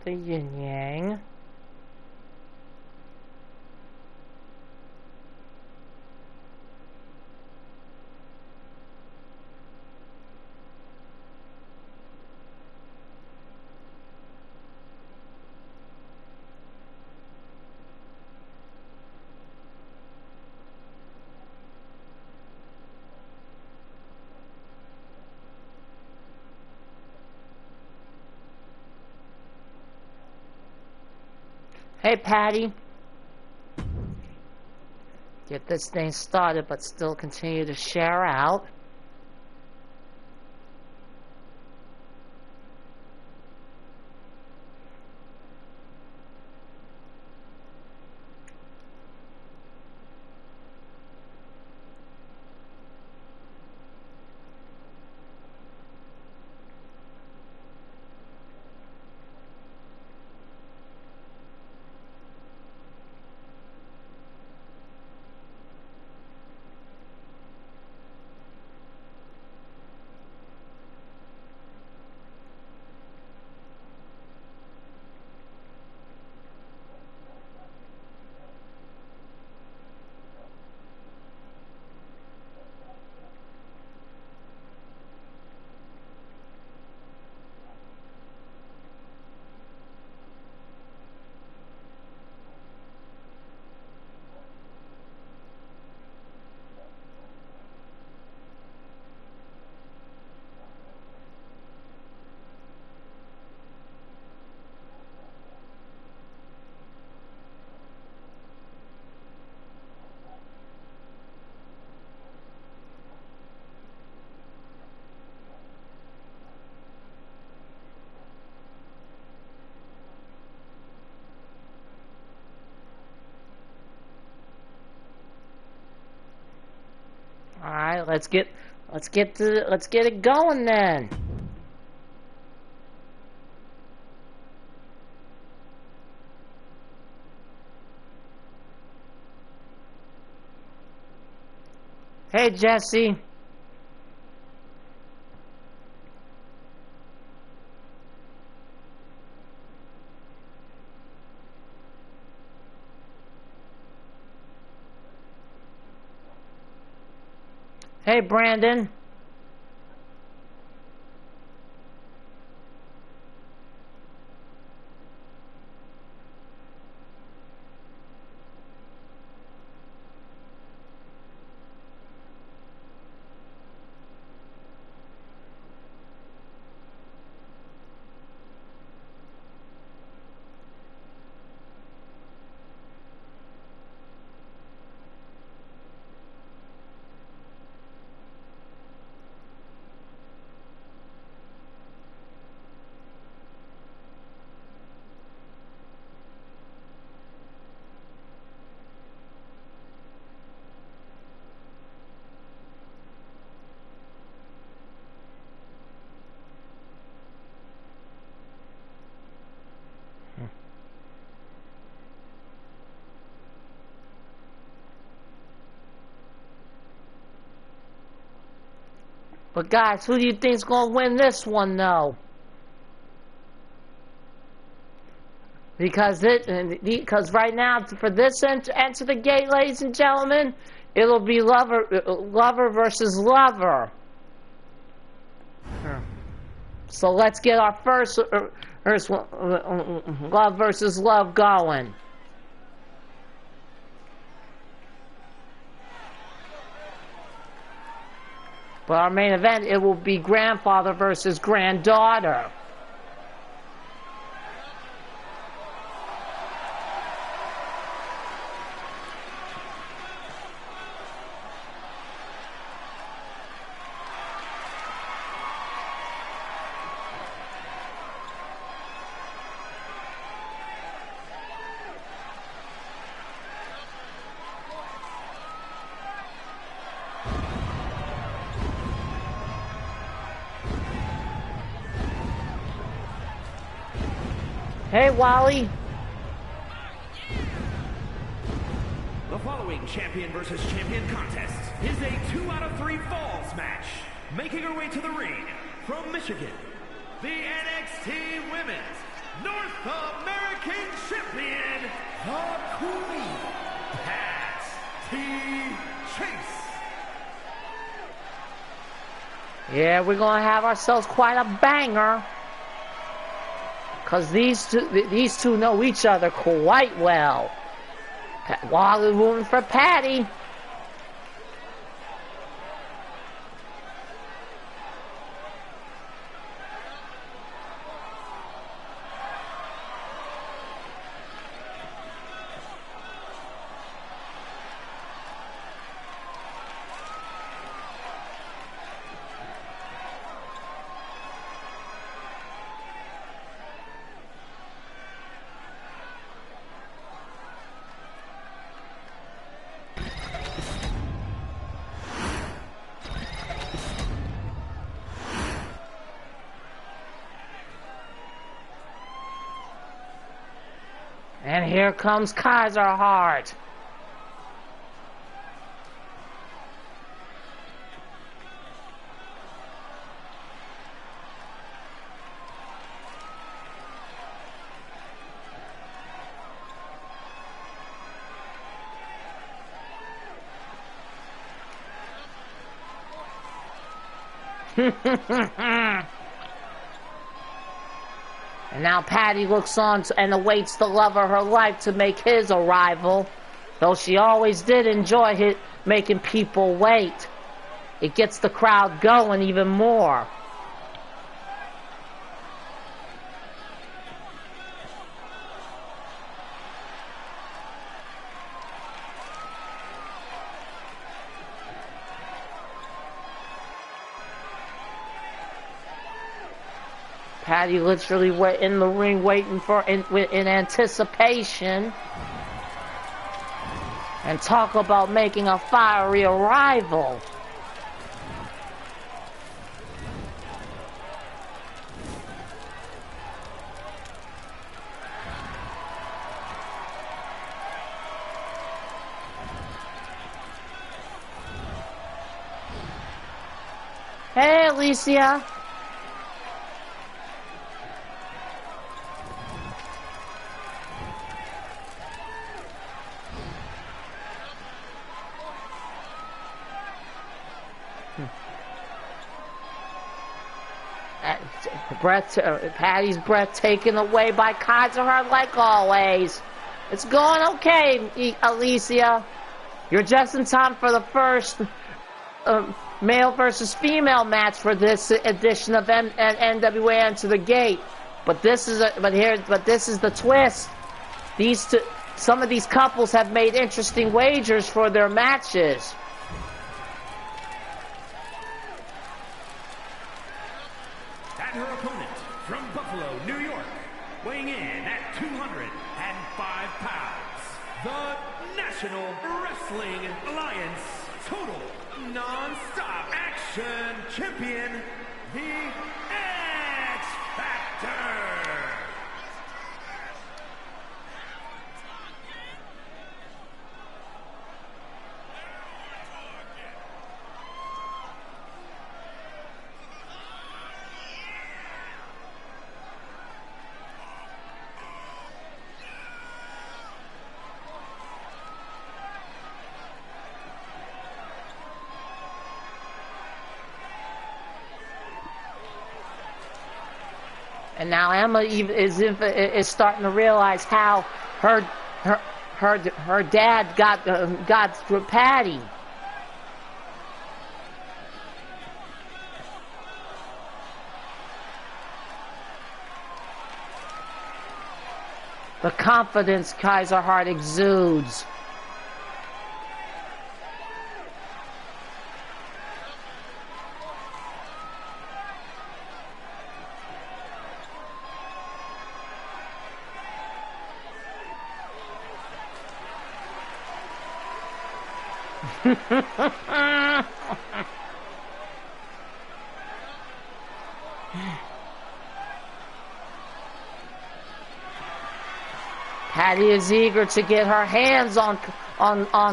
the yin yang. Hey, Patty. Get this thing started, but still continue to share out. All right, let's get it going then. Hey, Jesse. Hey, Brandon. But guys, who do you think's gonna win this one, though? Because right now, for this enter the gate, ladies and gentlemen, it'll be lover versus lover. So let's get our first love versus love going. But our main event, it will be grandfather versus granddaughter. Hey, Wally. The following champion versus champion contest is a 2 out of 3 falls match. Making her way to the ring from Michigan, the NXT Women's North American Champion, the Queen, Patty Chase. Yeah, we're going to have ourselves quite a banger. Because these two know each other quite well. Wally rooting for Patty. And here comes Kaiser Hart. And now Patty looks on and awaits the love of her life to make his arrival. Though she always did enjoy making people wait. It gets the crowd going even more. Patty literally in the ring waiting in anticipation. And talk about making a fiery arrival. Hey, Alicia. Patty's breath taken away by Kaiser Hart like always. It's going okay, Alicia. You're just in time for the first male versus female match for this edition of NWA Enter the Gate. But this is the twist. Some of these couples have made interesting wagers for their matches. And her opponent from Buffalo, New York, weighing in at 205 pounds, the National Wrestling Alliance Total Nonstop Action Champion, the X Factor. And now Emma is starting to realize how her dad got through Patty. The confidence Kaiser Hart exudes. Patty is eager to get her hands on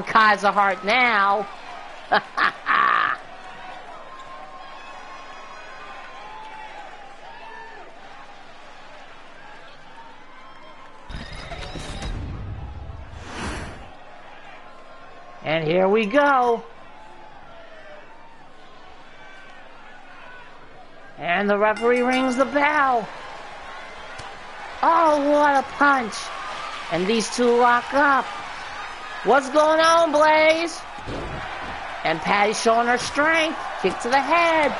Kaiser Hart now. Here we go. And the referee rings the bell. Oh, what a punch. And these two lock up. What's going on, Blaze? And Patty's showing her strength. Kick to the head.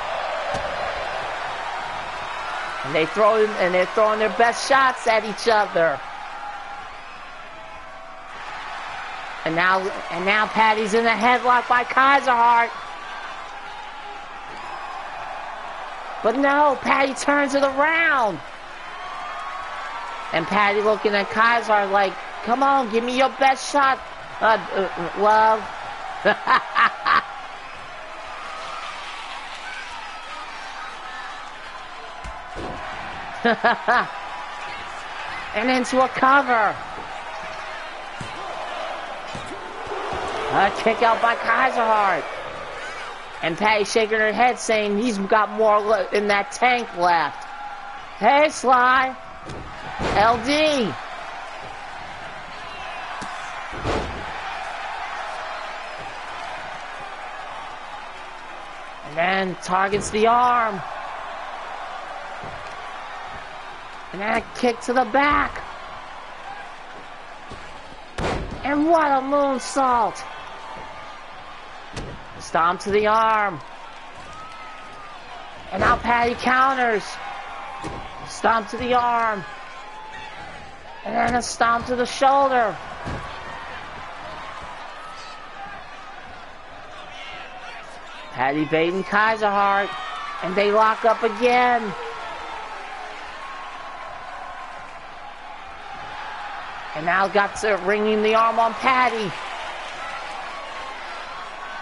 And they're throwing their best shots at each other. And now Patty's in a headlock by Kaiserheart. But no, Patty turns it around. And Patty looking at Kaiserheart like, come on, give me your best shot, love. And into a cover. A kick out by Kaiserheart. And Patty shaking her head saying he's got more in that tank left. Hey, Sly. LD. And then targets the arm. And then a kick to the back. And what a moonsault. Stomp to the arm. And now Patty counters. Stomp to the arm. And then a stomp to the shoulder. Patty baiting Kaiserheart. And they lock up again. And now got to ringing the arm on Patty.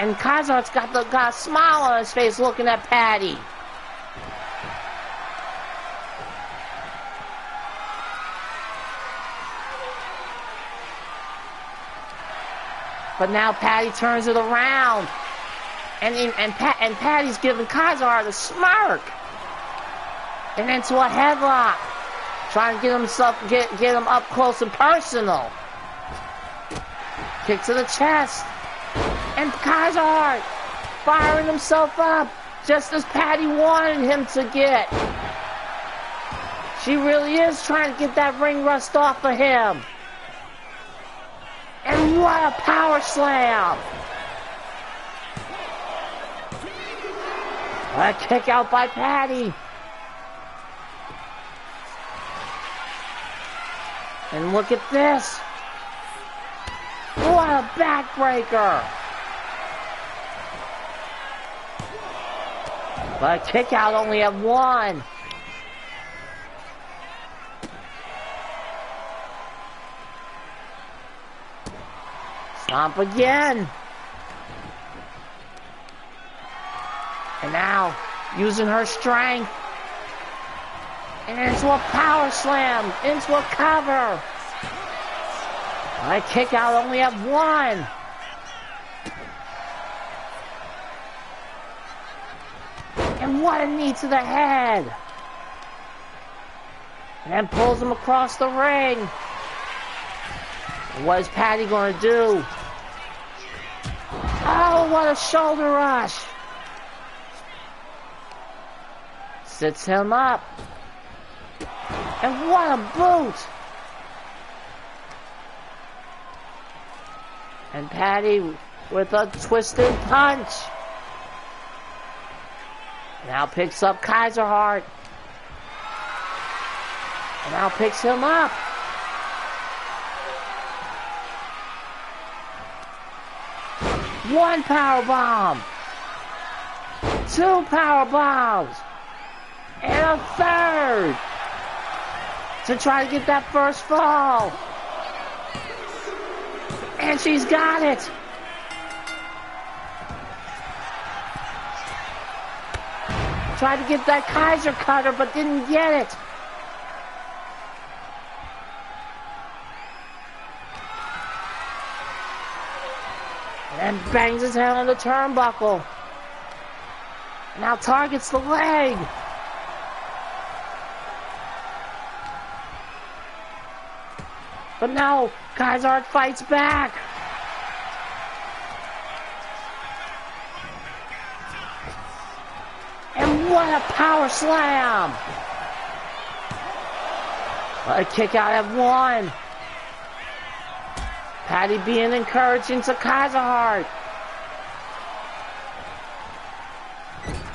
And Kaiserheart's got a smile on his face looking at Patty. But now Patty turns it around. And Patty's giving Kaiserheart a smirk. And into a headlock. Trying to get him up close and personal. Kick to the chest. And Kaiserheart firing himself up just as Patty wanted him to get. She really is trying to get that ring rust off of him. And what a power slam. A kick out by Patty. And look at this. What a backbreaker. But a kick out only at 1. Stomp again. And now, using her strength. And into a power slam. Into a cover. A kick out only at 1. And what a knee to the head. And then pulls him across the ring. What is Patty going to do? Oh, what a shoulder rush. Sits him up. And what a boot. And Patty with a twisted punch. Now picks up Kaiserheart. And now picks him up. One power bomb. 2 power bombs. And a third. To try to get that first fall. And she's got it. Tried to get that Kaiser cutter, but didn't get it. And then bangs his head on the turnbuckle. Now targets the leg. But now Kaiserheart fights back. What a power slam! A kick out at 1. Patty being encouraging to Kaiserheart.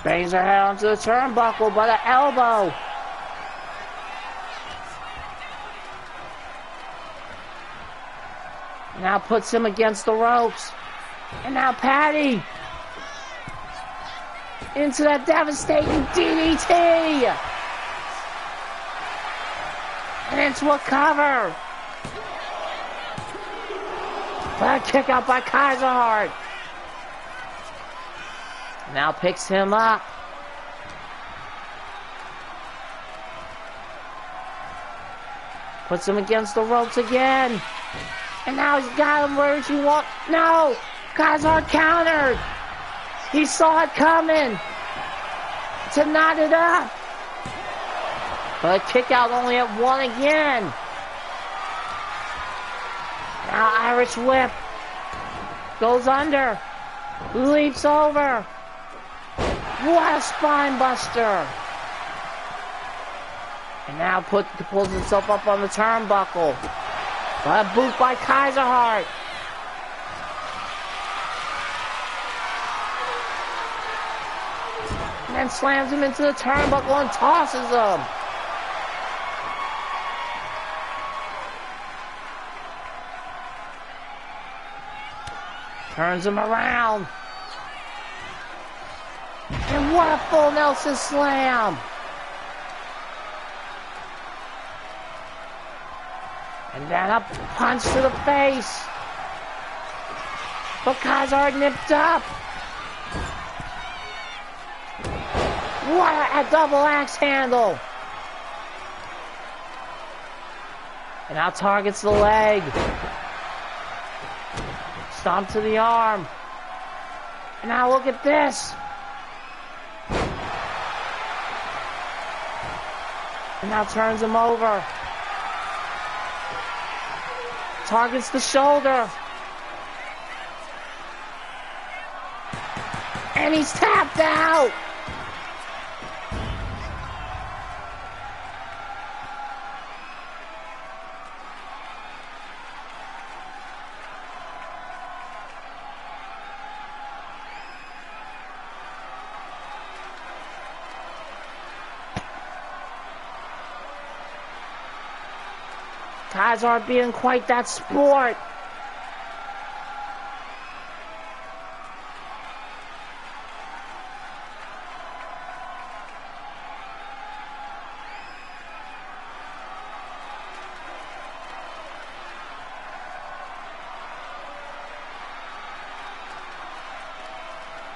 Bangs her head onto the turnbuckle, but an elbow. Now puts him against the ropes. And now Patty into that devastating DDT. And into a cover. But a kick out by Kaiserheart. Now picks him up. Puts him against the ropes again. And now he's got him where he wants. No! Kaiserheart countered. He saw it coming. To knot it up. But a kick out only at 1 again. Now Irish whip. Goes under. Leaps over. What a spine buster. And now pulls himself up on the turnbuckle. But a boot by Kaiserheart. And then slams him into the turnbuckle and tosses him. Turns him around. And what a full Nelson slam. And then a punch to the face. But Kaiserheart nipped up. What a double axe handle. And now targets the leg. Stomp to the arm. And now look at this. And now turns him over. Targets the shoulder. And he's tapped out. Kaiserheart being quite that sport.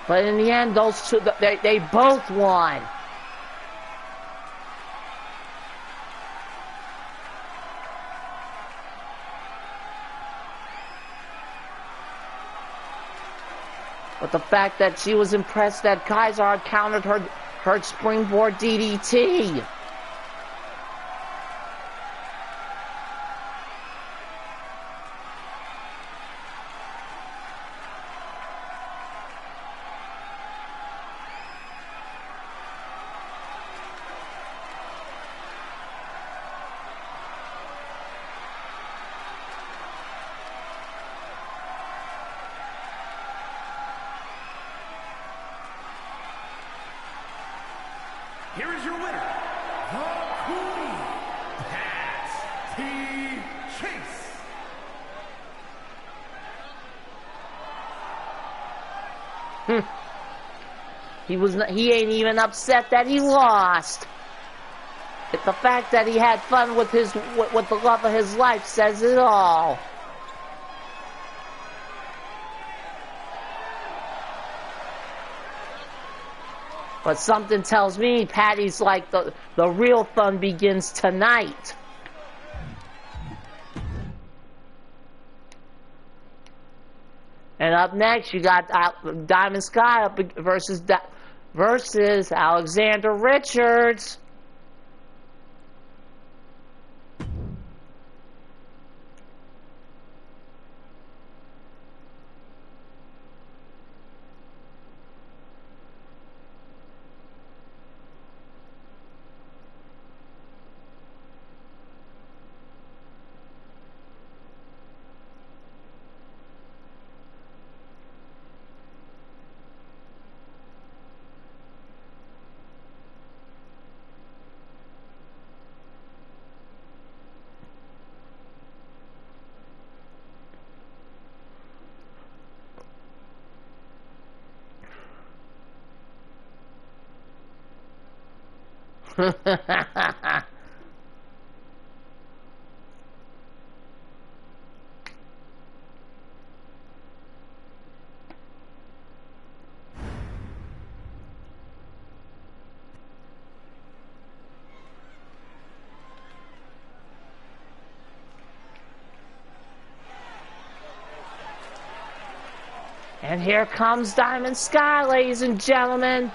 But in the end, those two, they both won. But the fact that she was impressed that Kaiserheart countered her springboard DDT. Here is your winner, the Queen, Patty Chase. He ain't even upset that he lost. But the fact that he had fun with the love of his life says it all. But something tells me Patty's like the real fun begins tonight. And up next, you got Diamond Scott up versus Alexander Richards. And here comes Diamond Sky, ladies and gentlemen.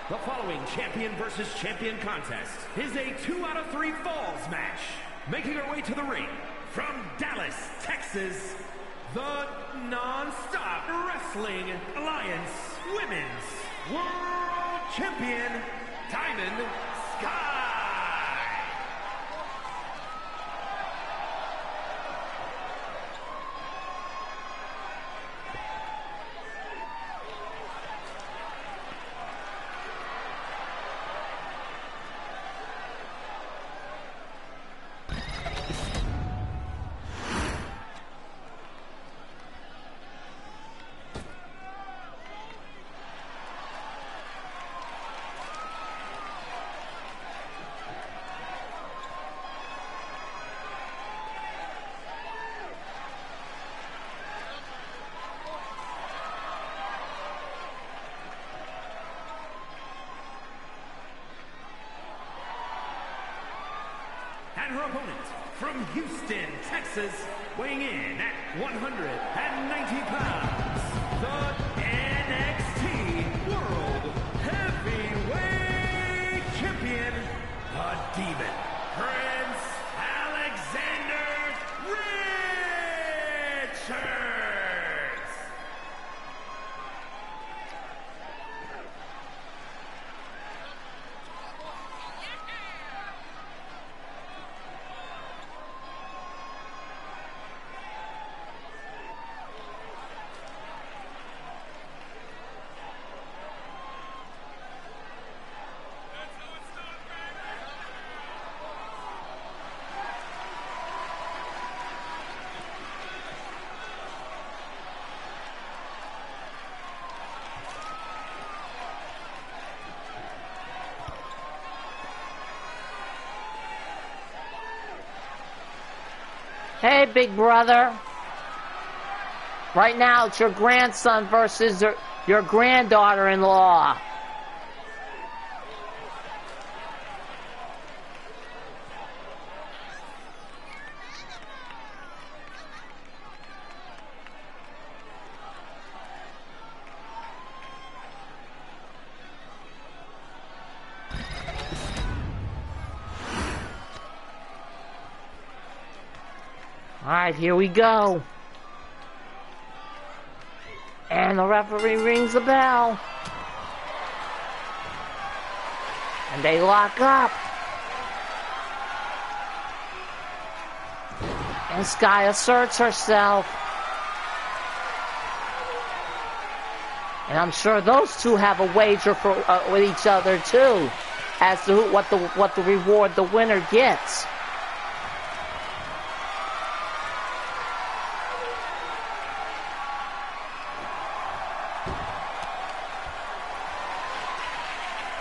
The following champion versus champion contest is a 2 out of 3 falls match. Making her way to the ring from Dallas, Texas, the Nonstop Wrestling Alliance Women's World Champion, Diamond Sky. And her opponent from Houston, Texas, weighing in at 190 pounds, the NXT World Heavyweight Champion, the Demon, Prince Alexander Richards. Hey, big brother. Right now, it's your grandson versus your granddaughter-in-law. All right, here we go. And the referee rings the bell. And they lock up. And Sky asserts herself. And I'm sure those two have a wager for with each other too, as to what the reward the winner gets.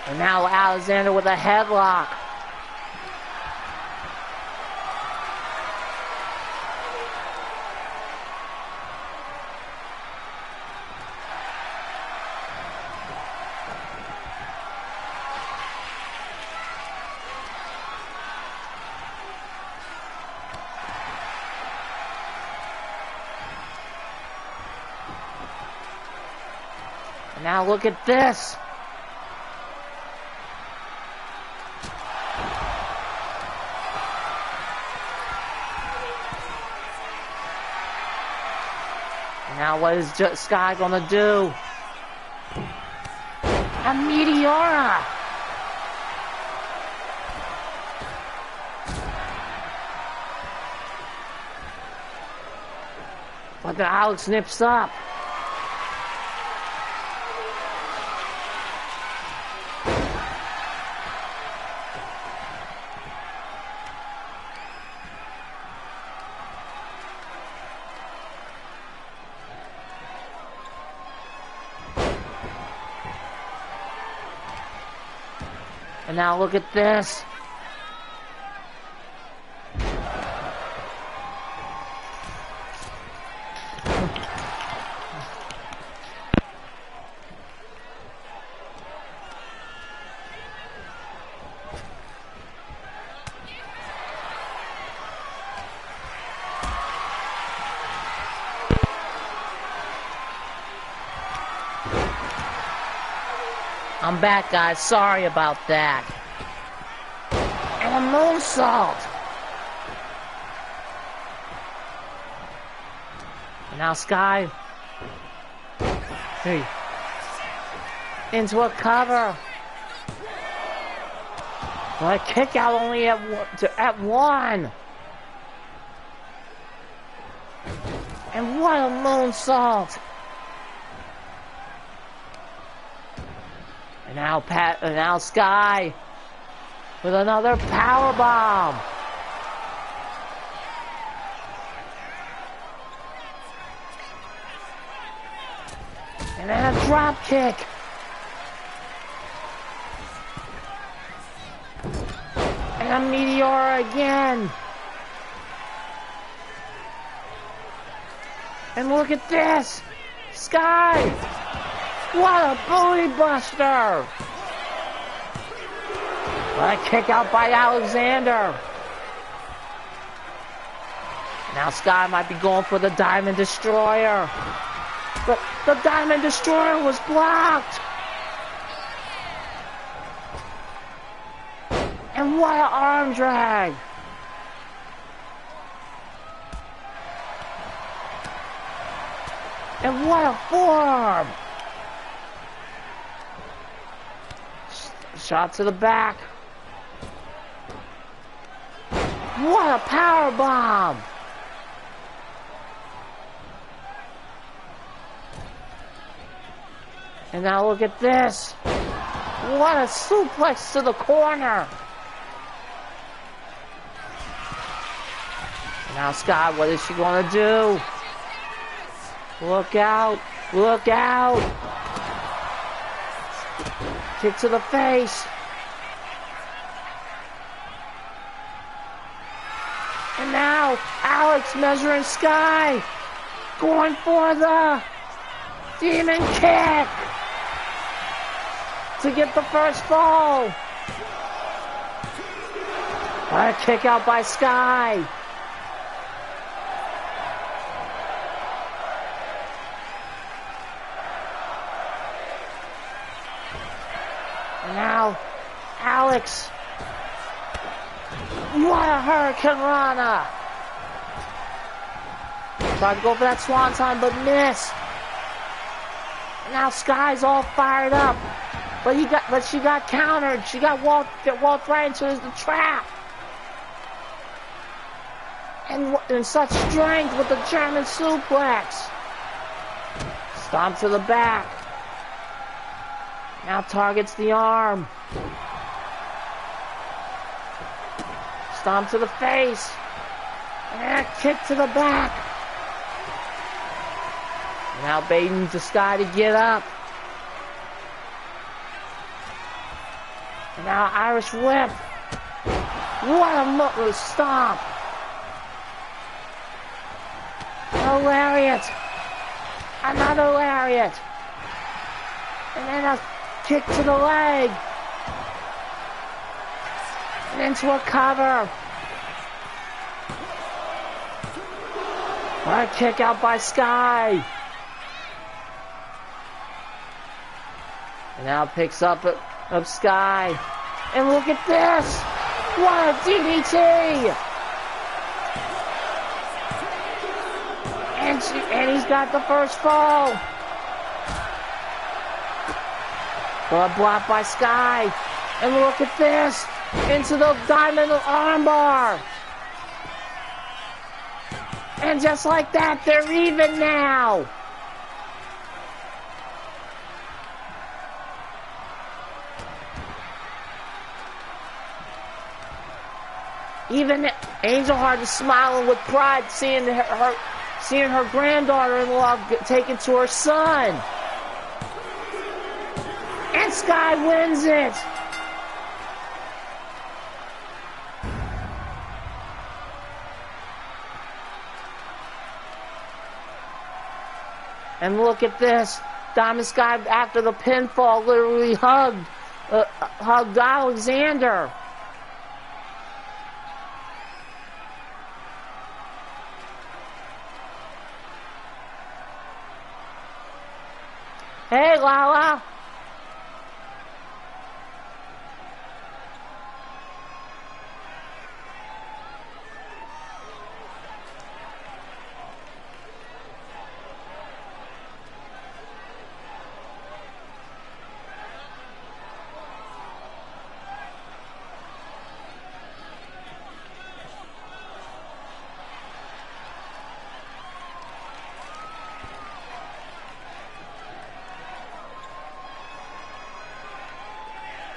And now Alexander with a headlock. And now look at this. Now what is Sky gonna do? A Meteora! But the Alex nips up. And now look at this. I'm back, guys. Sorry about that. And a moonsault. And now Sky. Hey. Into a cover. But a kick out only at one. And what a moonsault. And now Sky with another power bomb. And then a drop kick. And a meteor again. And look at this. Sky. What a booty buster. What a kick out by Alexander. Now Sky might be going for the Diamond Destroyer. But the Diamond Destroyer was blocked. And what an arm drag. And what a forearm. Shot to the back. What a power bomb. And now look at this. What a suplex to the corner. Now Sky, what is she going to do? Look out. Look out. Kick to the face. And now Alex measuring Sky. Going for the demon kick. To get the first fall. What a kick out by Sky. And now, Alex. What a Hurricane Rana. Tried to go for that swanton, but missed. And now Sky's all fired up. But she got countered. She got walked right into the trap. And such strength with the German suplex. Stomp to the back. Now targets the arm. Stomp to the face. And a kick to the back. Now baiting the Sky to get up. And now Irish whip. What a stomp. A lariat. Another lariat. And then a kick to the leg. And into a cover. What a kick out by Sky. And now picks up Sky. And look at this. What a DDT. And he's got the first fall. But blocked by Sky. And look at this. Into the diamond armbar. And just like that, they're even now. Even Angel Heart is smiling with pride seeing her granddaughter-in-law taken to her son. And Sky wins it. And look at this. Diamond Sky, after the pinfall, literally hugged Alexander. Hey, Lala.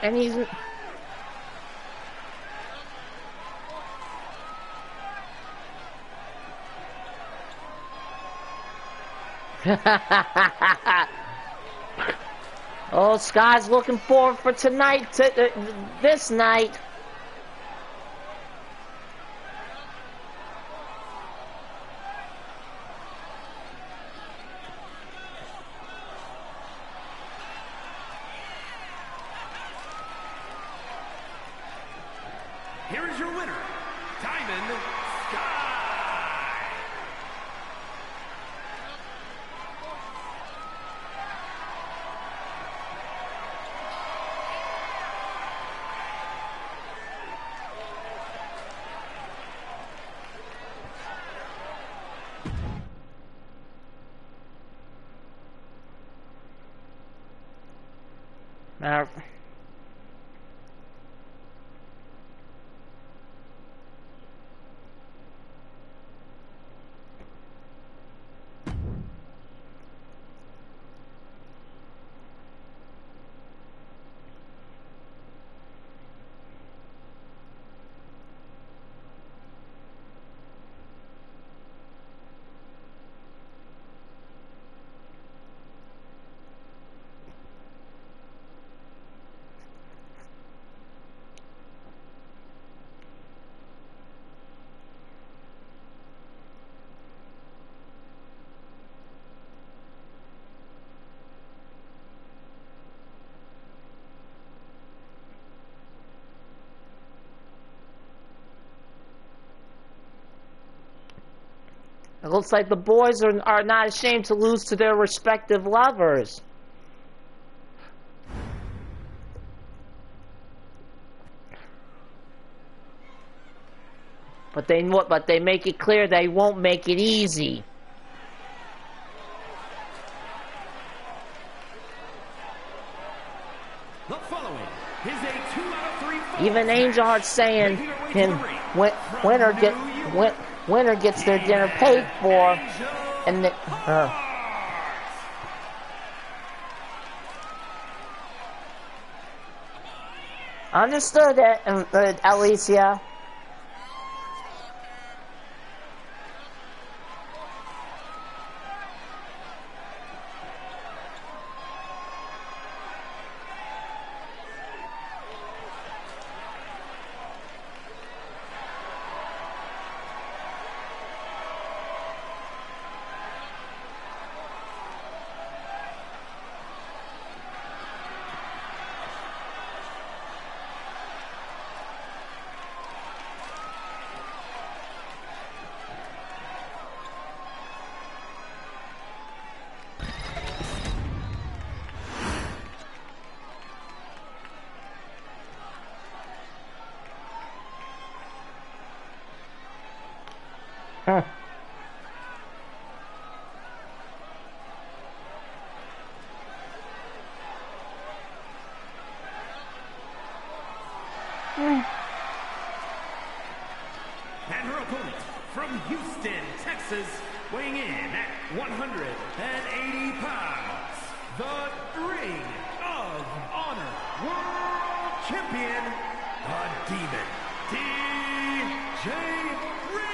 And he's... Oh, Sky's looking forward for tonight, this night. Here is your winner, Diamond Sky. Now, it looks like the boys are not ashamed to lose to their respective lovers. But they make it clear they won't make it easy. The following is a 2 out of 3 falls Even Angel Heart's saying, winner gets their dinner paid for, and understood it, Alicia. Huh. And her opponent from Houston, Texas, weighing in at 180 pounds, the Ring of Honor World Champion, the Demon, DJ Richards.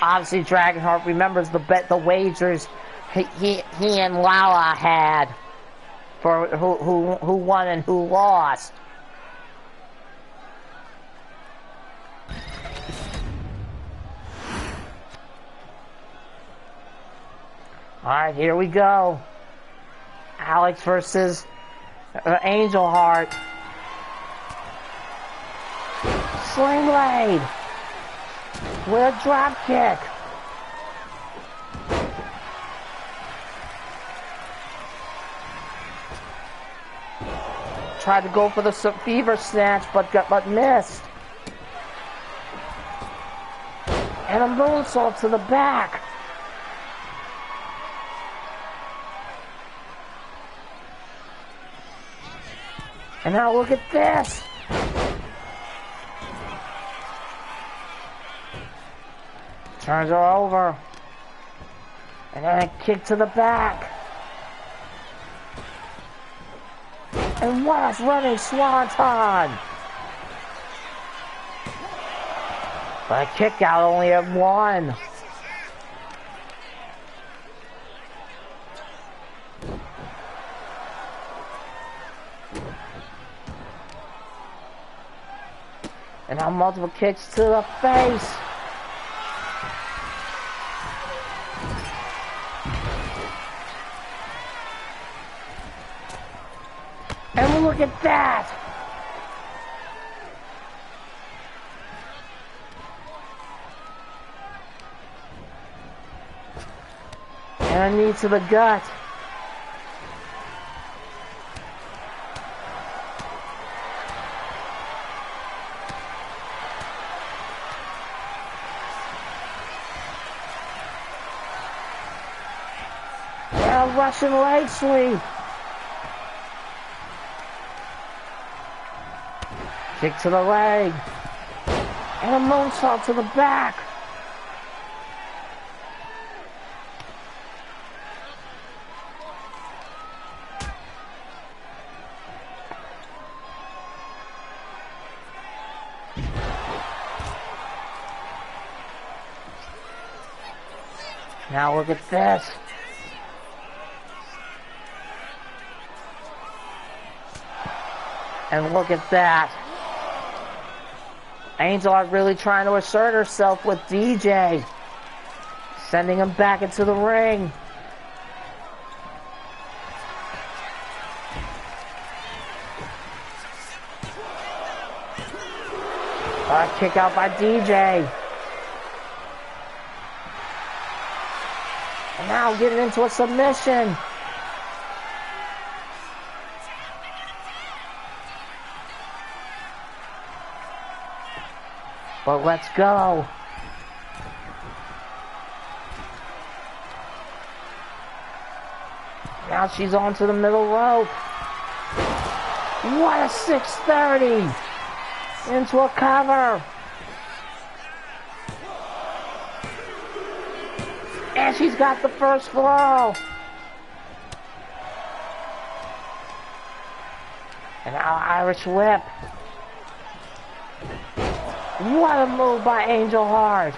Obviously, Dragonheart remembers the wagers he and Lala had for who won and who lost. All right, here we go. Alex versus Angel Heart. Sling Blade with a drop kick. Tried to go for the fever snatch, but missed. And a moonsault to the back. And now look at this. Turns her over. And then a kick to the back. And what a running swanton. But a kick out only at one. And now multiple kicks to the face. And look at that. And a knee to the gut. And a Russian leg sweep. Kick to the leg. And a moonsault to the back. Now look at this. And look at that. Angel Heart really trying to assert herself with DJ. Sending him back into the ring. Kick out by DJ. And now getting into a submission. But let's go. Now she's on to the middle rope. What a 630. Into a cover. And she's got the first fall. And now Irish whip. What a move by Angel Heart.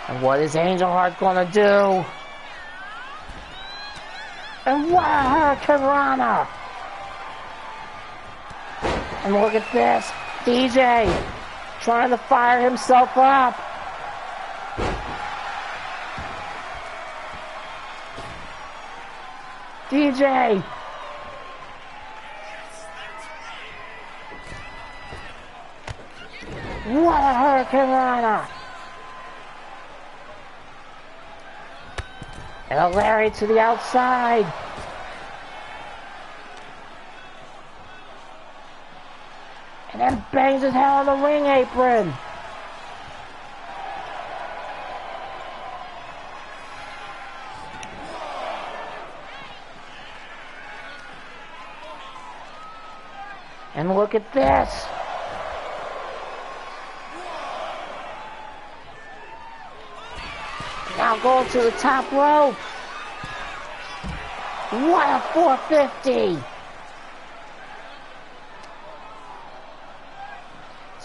And what is Angel Heart gonna do? And what a Hurricane Rana. And look at this. DJ trying to fire himself up. DJ. What a Hurricane Rana. And a lariat to the outside. And then bangs his head on the ring apron. And look at this. Now going to the top rope. What a 450.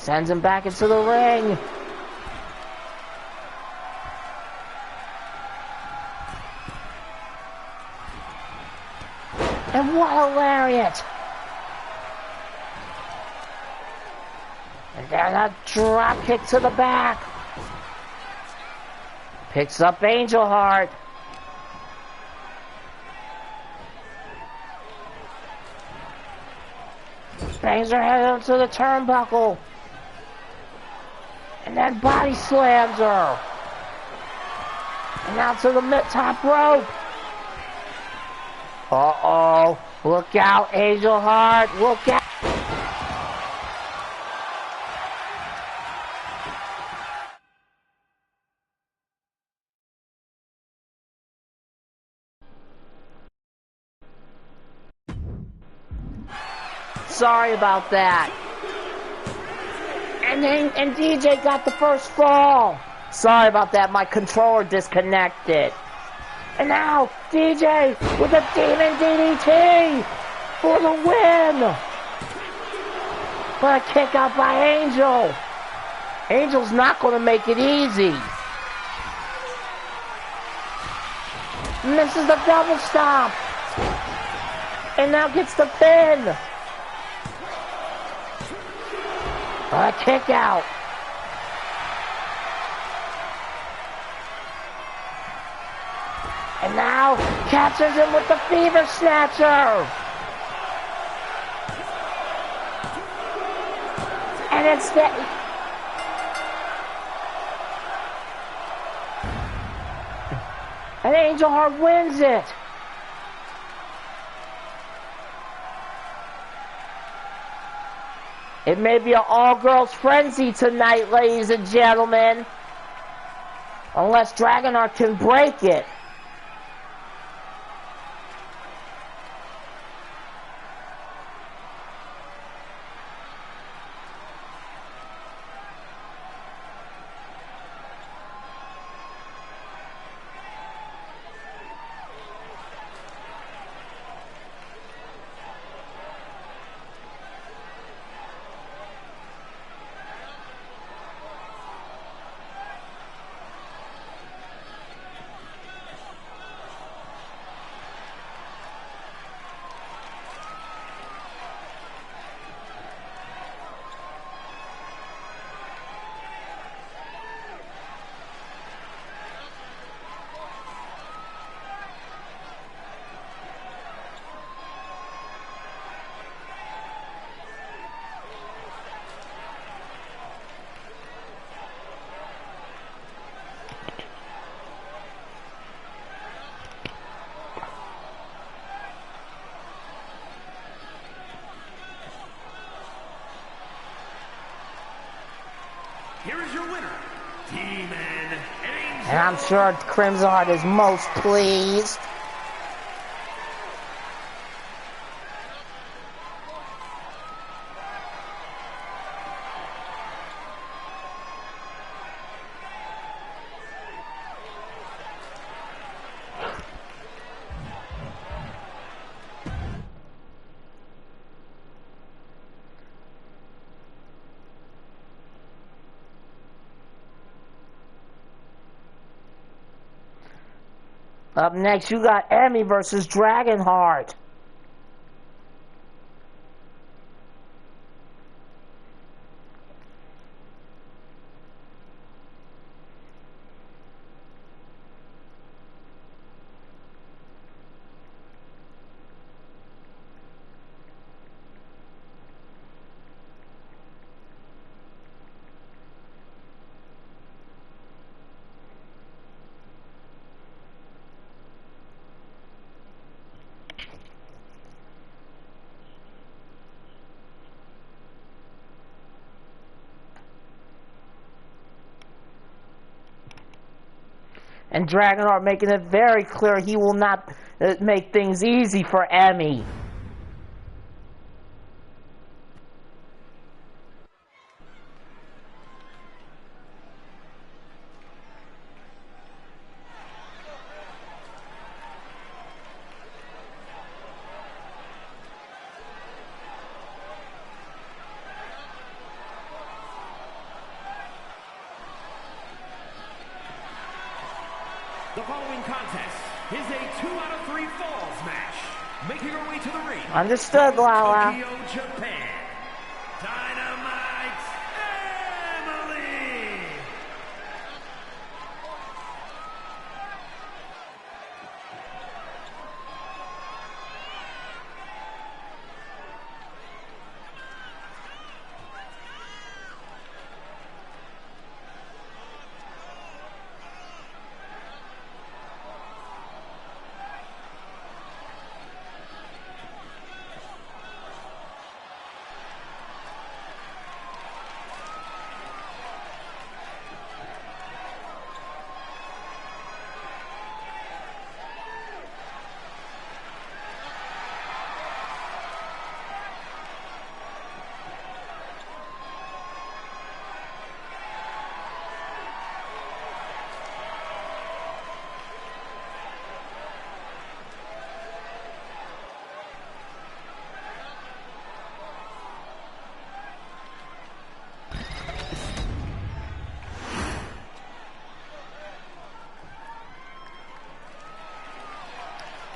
Sends him back into the ring. And what a lariat! And then a drop kick to the back. Picks up Angel Heart. Bangs her head into the turnbuckle. And then body slams her. And out to the mid-top rope. Uh-oh. Look out, Angel Heart. Look out. Sorry about that. And DJ got the first fall. Sorry about that. My controller disconnected. And now DJ with a Demon DDT for the win. But a kick out by Angel. Angel's not going to make it easy. Misses the double stomp. And now gets the pin. A kick out. And now catches him with the Fever Snatcher. And it's the... And Angel Heart wins it. It may be an all-girls frenzy tonight, ladies and gentlemen. Unless Dragonheart can break it. Here is your winner, Demon Angel. And I'm sure Crimson Heart is most pleased. Up next, you got Emmy versus Dragonheart. And Dragonheart making it very clear he will not make things easy for Emmy. The following contest is a 2 out of 3 falls match. Making her way to the ring. Understood, Lala. Tokyo, Japan. Dynamite Emily.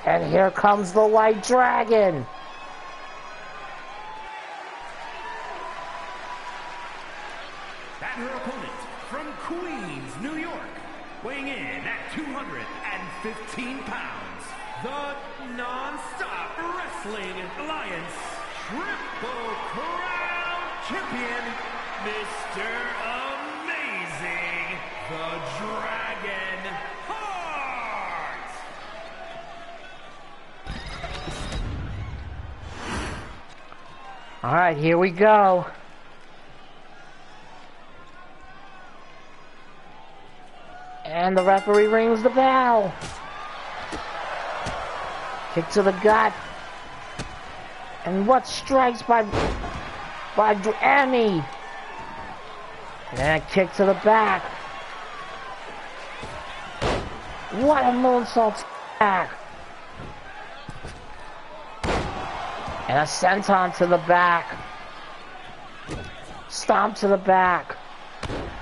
And here comes the White Dragon. And her opponent from Queens, New York, weighing in at 215 pounds, the Nonstop Wrestling Alliance Triple Crown Champion, Mr. Amazing, the Dragon Heart. All right, here we go. And the referee rings the bell. Kick to the gut. And what strikes by Emmy. And a kick to the back. What a moonsault back. And a senton to the back. Stomp to the back.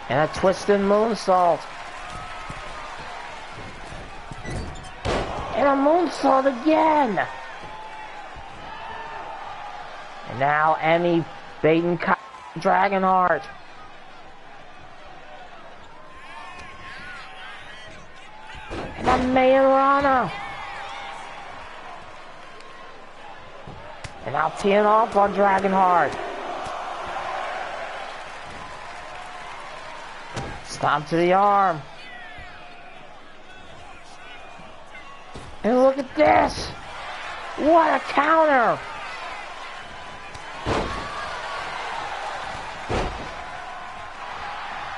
And a twisted moonsault. And a moonsault again. And now Emmy baiting Dragonheart. And a Mayan Rana. And now teeing off on Dragonheart. Stomp to the arm. And look at this! What a counter!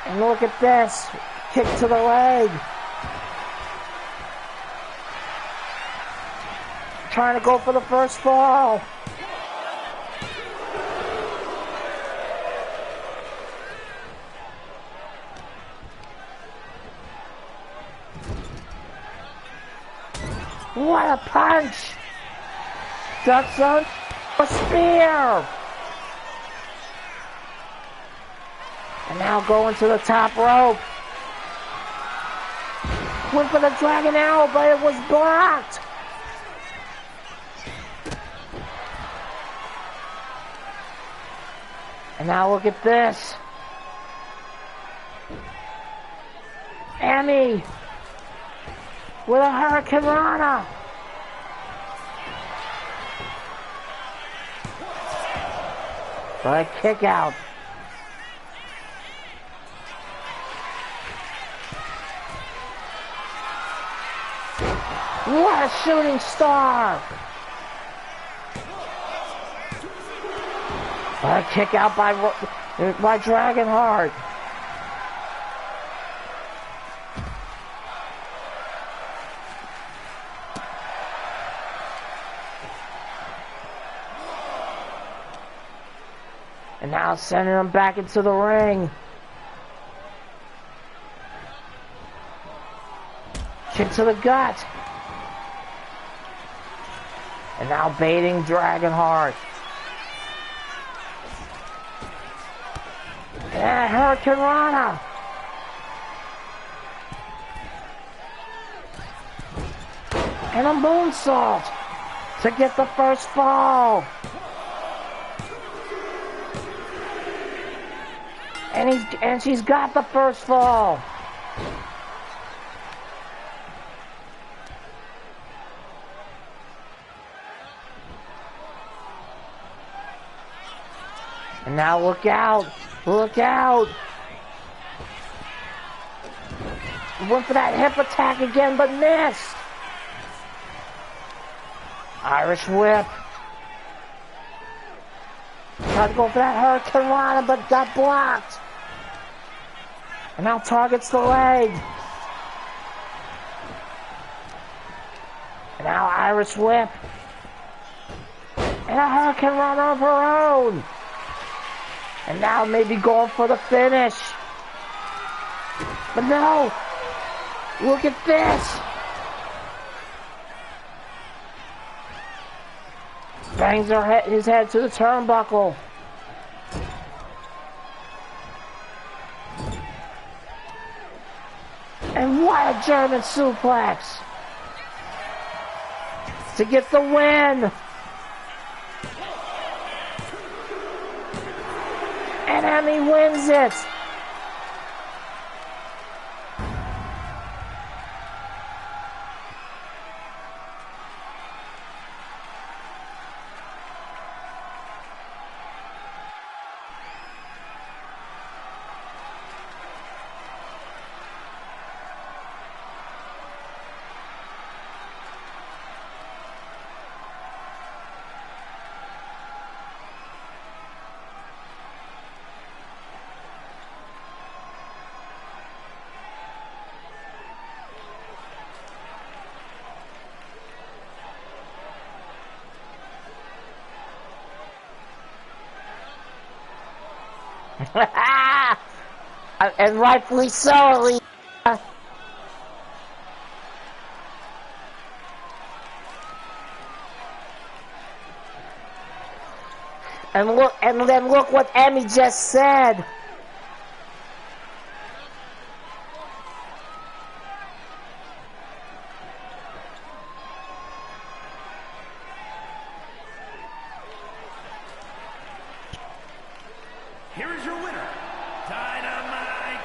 And look at this! Kick to the leg! Trying to go for the first fall! What a punch! Ducks on a spear! And now going to the top rope. Went for the dragon arrow, but it was blocked! And now look at this. Emmy! With a Hurricane Rana. But a kick out. What a shooting star. But a kick out by Dragonheart. And now sending him back into the ring. Kick to the gut. And now baiting Dragonheart. And Hurricane Rana. And a moonsault to get the first fall. And she's got the first fall. And now look out. Look out. Went for that hip attack again, but missed. Irish whip. Tried to go for that Hurricane Rana, but got blocked. And now targets the leg. And now Irish whip. And a Hurricane Rana of her own. And now maybe going for the finish. But no. Look at this. Bangs his head to the turnbuckle. And what a German suplex to get the win. And Emmy wins it. And rightfully so, Elise. And then look what Emmy just said. Here is your winner, Dynamite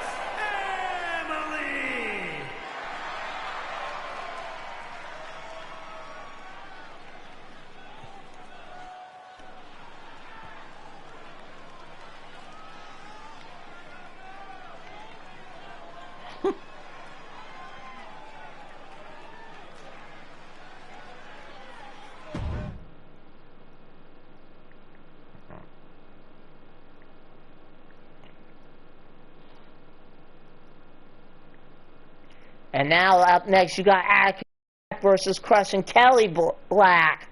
Emily. And now up next you got Atticus versus Crushing Kelly Black.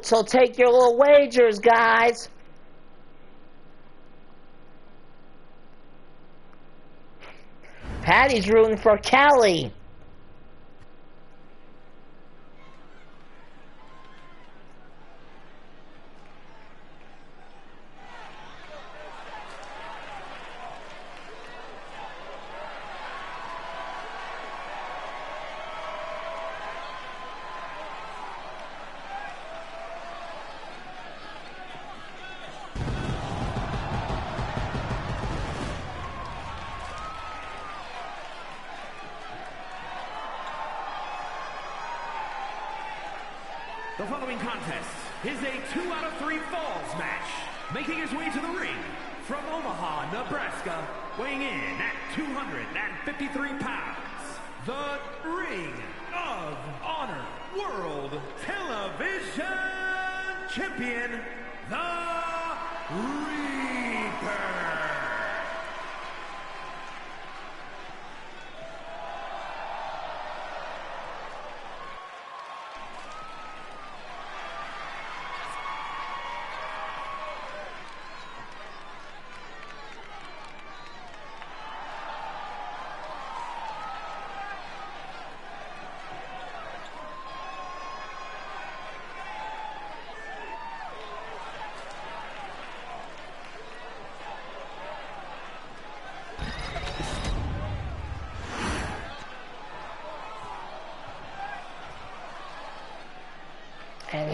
So take your little wagers, guys. Patty's rooting for Kelly. The following contest is a 2 out of 3 falls match. Making his way to the ring from Omaha, Nebraska, weighing in at 253 pounds, the Ring of Honor World Television Champion, the Reaper.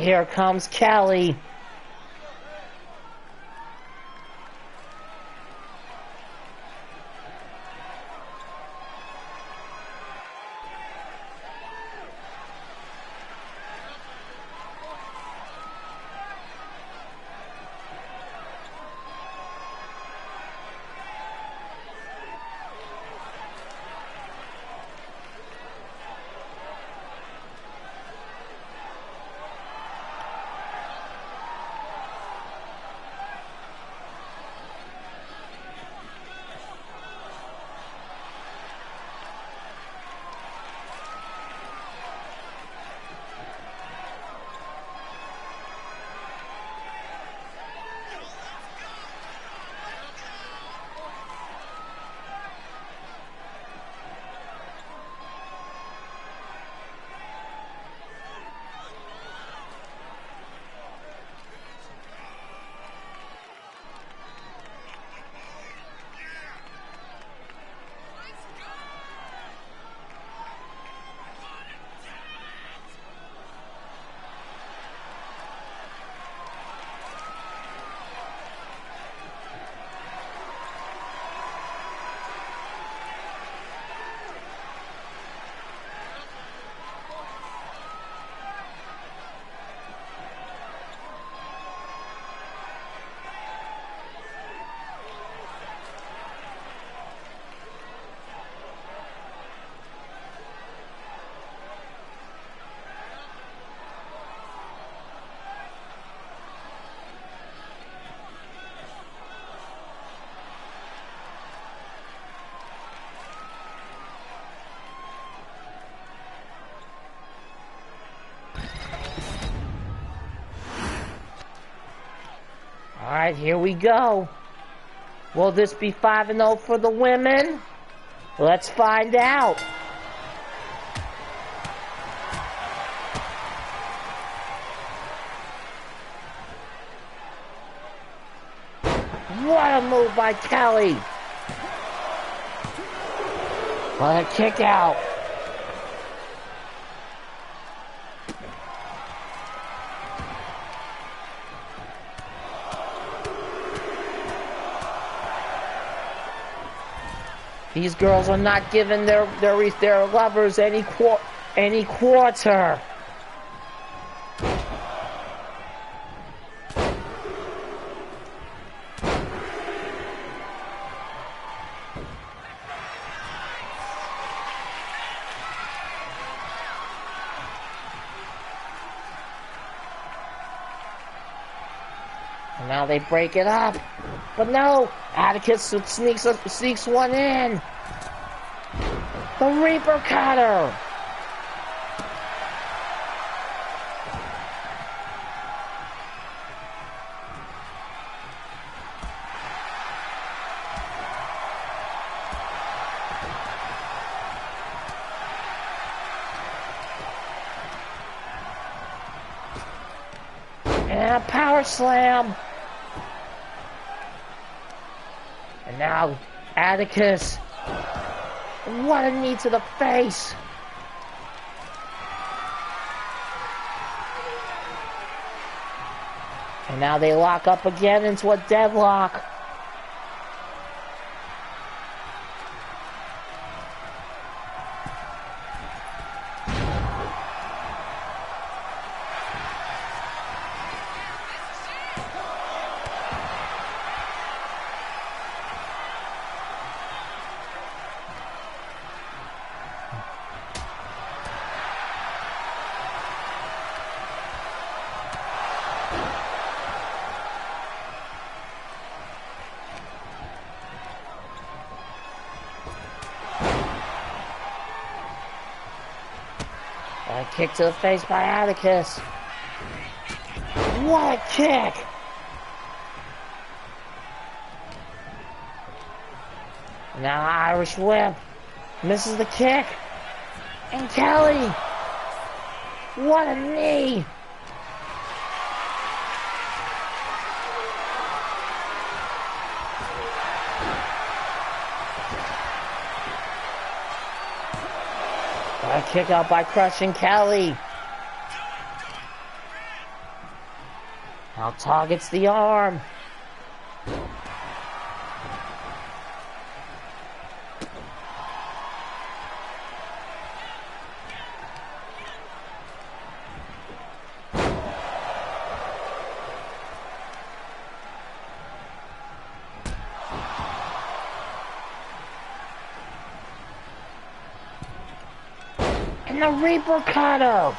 here comes Kelly. Alright, here we go. Will this be 5-0 for the women? Let's find out. What a move by Kelly. What a kick out. These girls are not giving their lovers any quarter. And now they break it up. But no, Atticus sneaks one in. The Reaper Cutter. And a power slam. And now Atticus. What a knee to the face. And now they lock up again into a deadlock. A kick to the face by Atticus. What a kick! Now Irish whip. Misses the kick. And Kelly! What a knee! A kick out by Crushing Kelly. Now targets the arm. And the Reaper Cutter.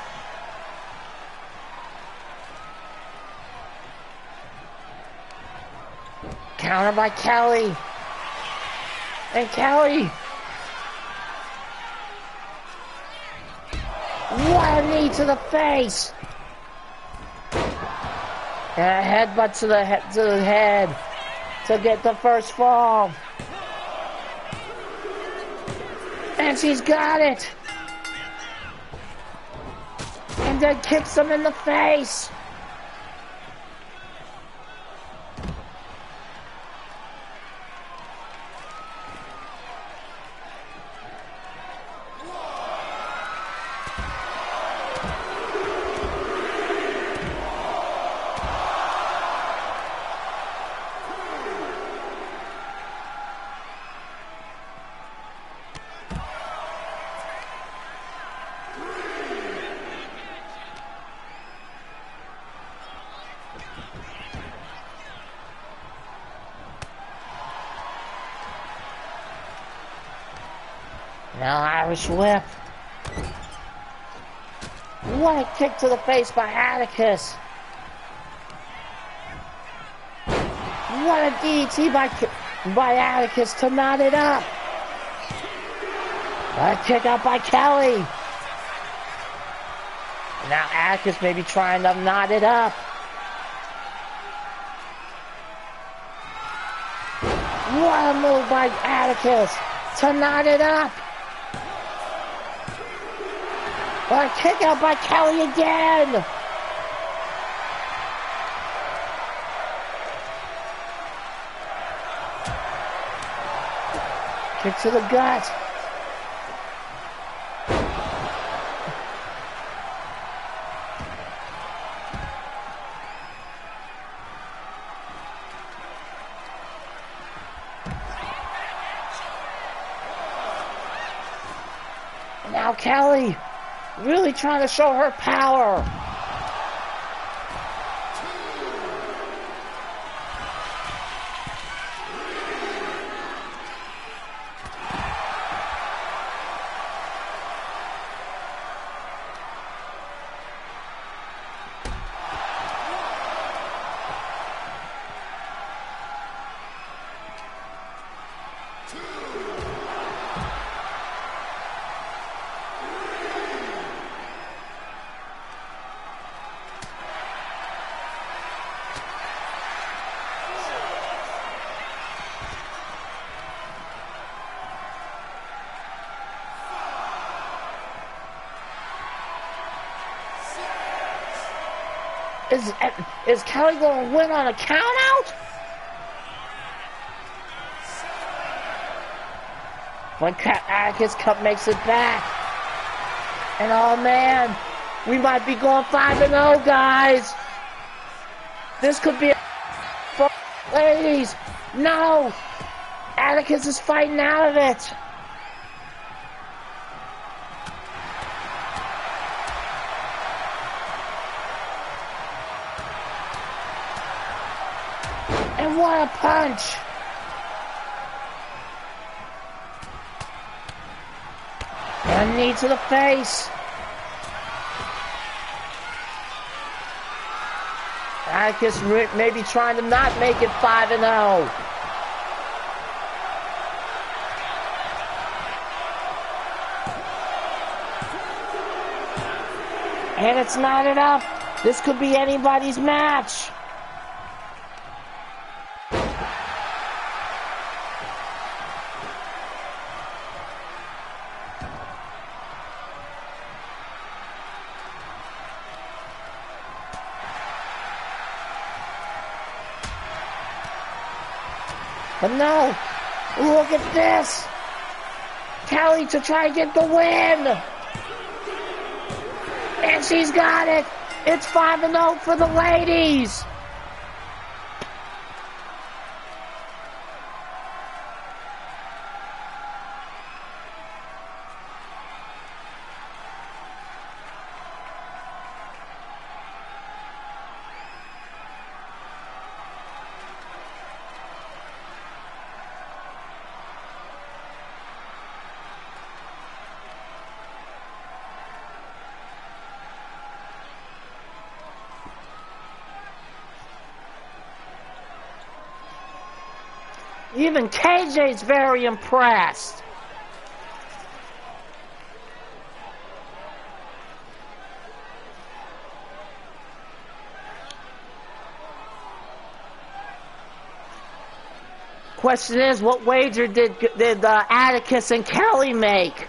Counter by Kelly. And Kelly. What a knee to the face. And a headbutt to the head to get the first fall. And she's got it. And then kicks him in the face. Now Irish whip. What a kick to the face by Atticus. What a DDT by Atticus to knot it up. What a kick out by Kelly. Now Atticus may be trying to knot it up. What a move by Atticus to knot it up. What a kick out by Kelly again! Kick to the gut. Now Kelly. Really trying to show her power. Is Kelly going to win on a count-out? When Atticus Cup makes it back. And oh man, we might be going 5-0, guys. This could be a ladies. No! Atticus is fighting out of it. And what a punch! And a knee to the face. Atticus maybe trying to not make it 5-0. And it's not enough. This could be anybody's match. But no, look at this. Kelly to try and get the win. And she's got it. It's 5-0 for the ladies. Even KJ's very impressed. Question is, what wager did Atticus and Kelly make?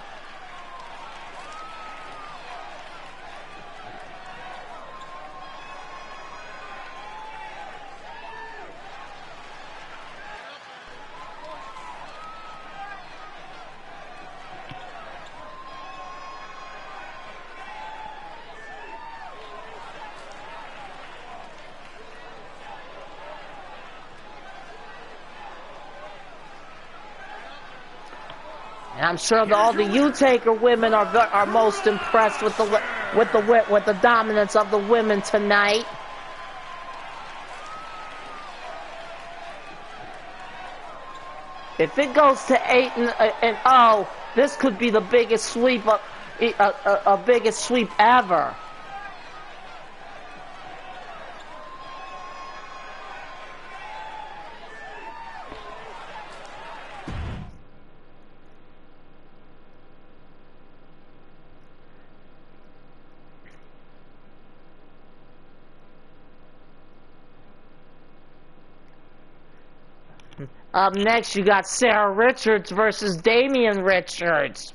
And I'm sure that all the U-Taker women are most impressed with the dominance of the women tonight. If it goes to 8-0, this could be the biggest sweep biggest sweep ever. Up next, you got Sarah Richards versus Damian Richards.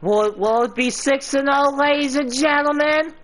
Will it be 6-0, ladies and gentlemen?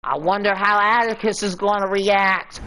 I wonder how Atticus is going to react.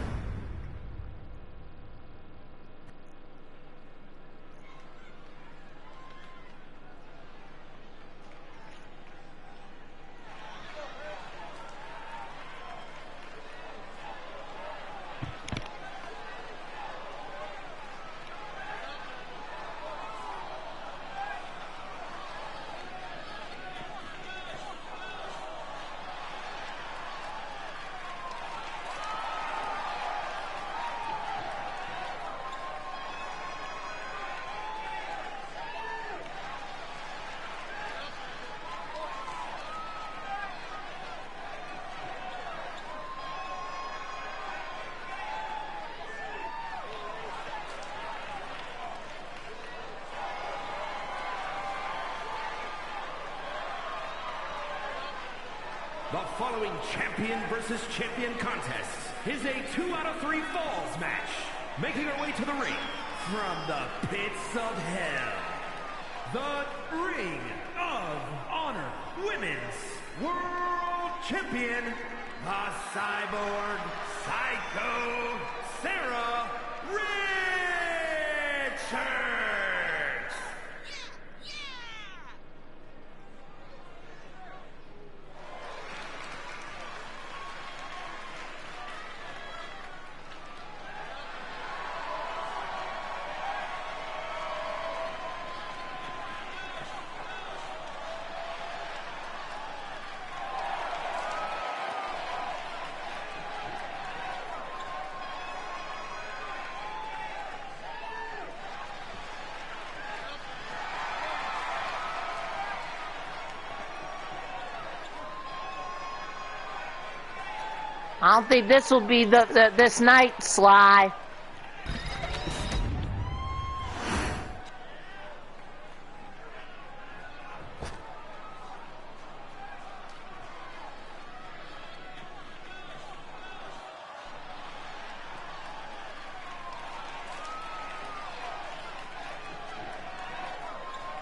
The following champion versus champion contest is a 2-out-of-3 falls match. Making her way to the ring from the pits of hell, the Ring of Honor Women's World Champion, the Cyborg Psycho Sarah Richards. I don't think this will be this night, Sly.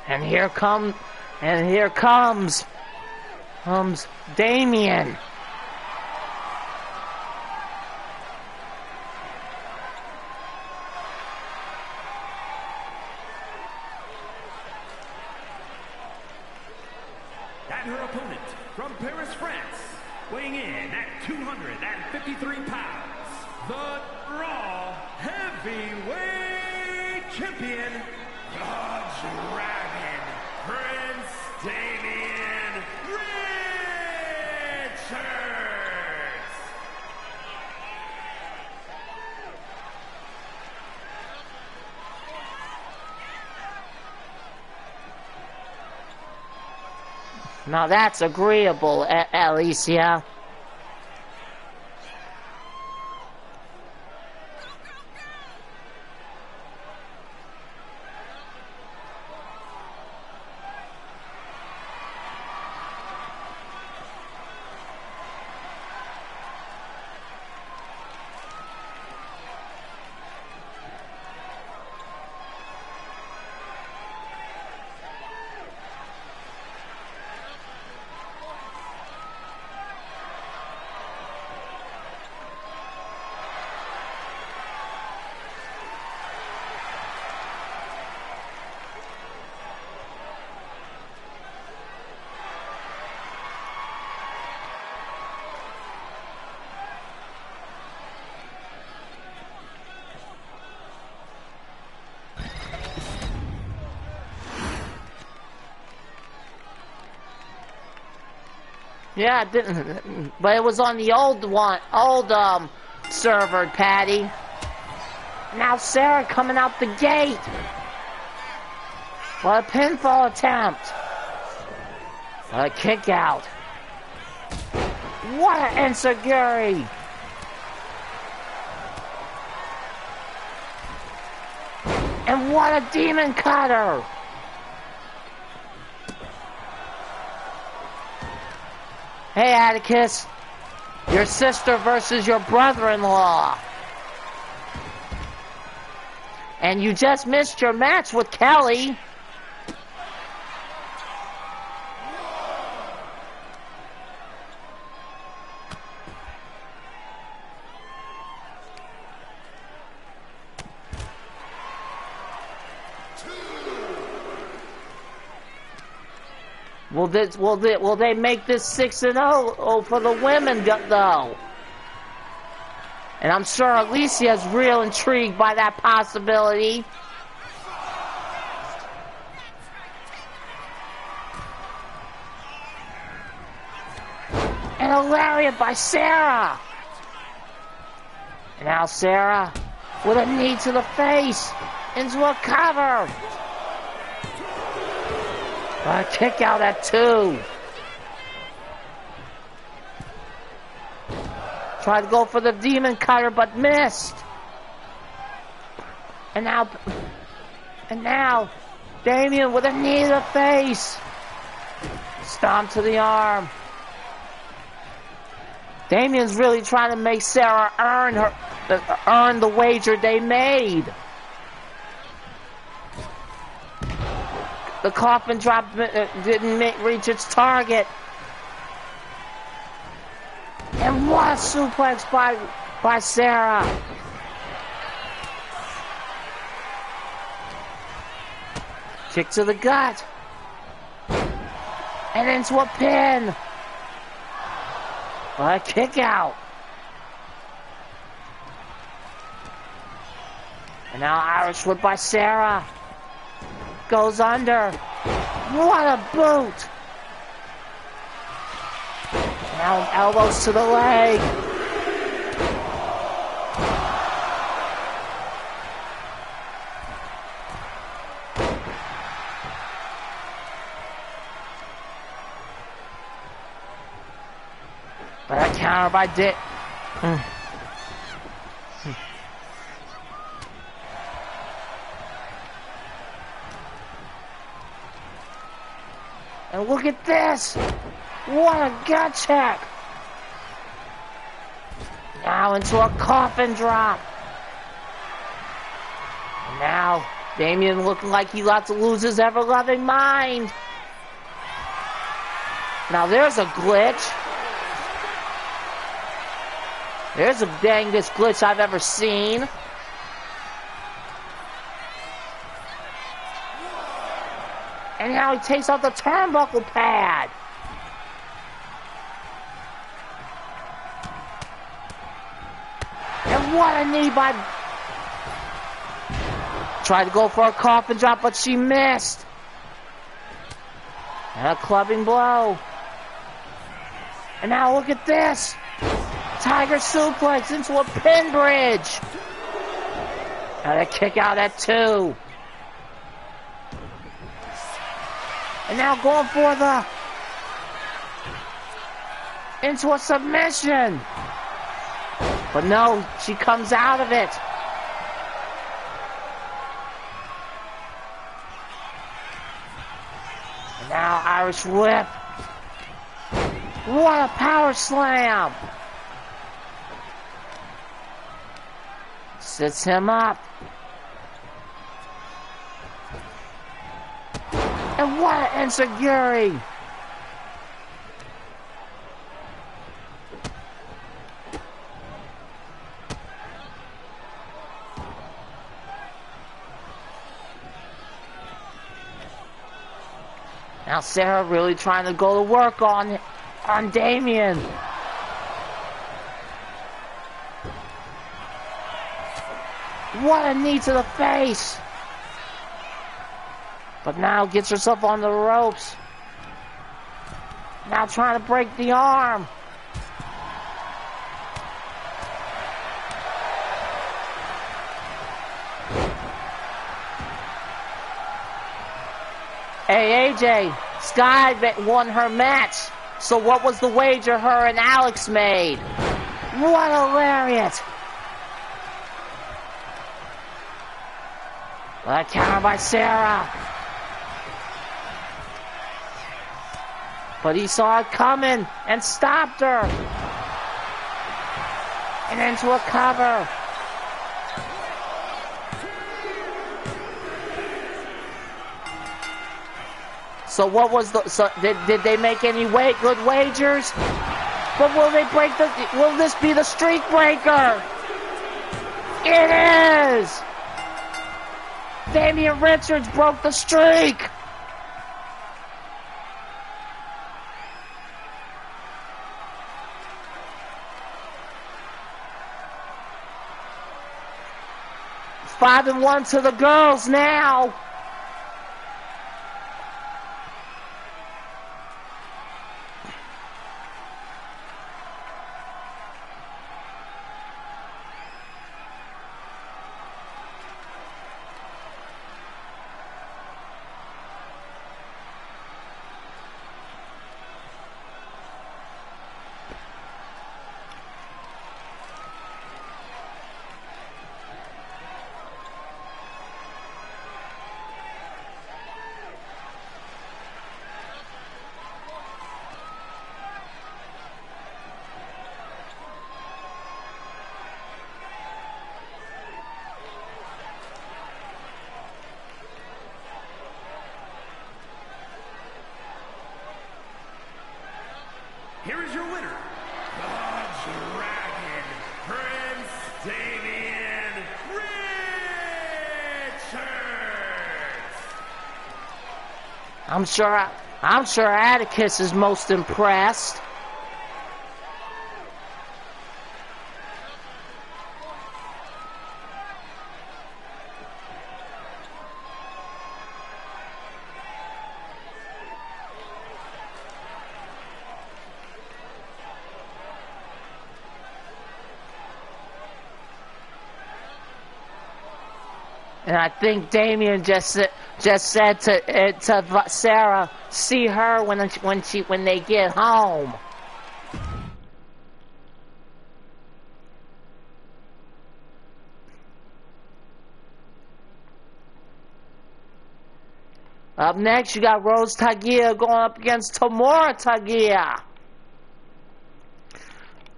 And here comes comes Damien. And her opponent from Paris, France, weighing in at 253 pounds, the Raw Heavyweight Champion, the Dragon, Prince Damien Richards. Now that's agreeable, Alicia. Yeah, it didn't, but it was on the old server, Patty. Now Sarah coming out the gate. What a pinfall attempt. What a kick out. What an enziguri. And what a demon cutter. Hey, Atticus, your sister versus your brother-in-law. And you just missed your match with Kelly. Will they make this 6-0 for the women though? And I'm sure Alicia's real intrigued by that possibility. And a lariat by Sarah. And now Sarah with a knee to the face into a cover. A kick out at 2. Tried to go for the demon cutter, but missed. And now, Damien with a knee to the face. Stomp to the arm. Damien's really trying to make Sarah earn the wager they made. The coffin drop didn't reach its target. And what a suplex by Sarah. Kick to the gut. And into a pin. What a kick out. And now Irish whip by Sarah. Goes under. What a boot. Now elbows to the leg. But a counter by Dick. And look at this! What a gut check! Now into a coffin drop. And now, Damien looking like he about to lose his ever-loving mind. Now there's a glitch. There's the dangest glitch I've ever seen. And now he takes off the turnbuckle pad. And what a knee by... Tried to go for a coffin drop, but she missed. And a clubbing blow. And now look at this. Tiger suplex into a pin bridge. And a kick out at 2. And now going for the... into a submission. But no, she comes out of it. And now Irish whip. What a power slam. Sits him up. And what an enziguri. Now Sarah really trying to go to work on Damien. What a knee to the face. But now gets herself on the ropes. Now trying to break the arm. Hey, AJ, Sky won her match. So what was the wager her and Alex made? What a lariat. A counter by Sarah. But he saw it coming and stopped her. And into a cover. So what was the... So did they make any good wagers? But will they break the... Will this be the streak breaker? It is! Damian Richards broke the streak! It's 5-1 to the girls now. Here is your winner, the Dragon, Prince Damian Richards. I'm sure Atticus is most impressed. And I think Damien just said to Sarah, see her when they get home. Up next, you got Rose Tagia going up against Tamura Tagia.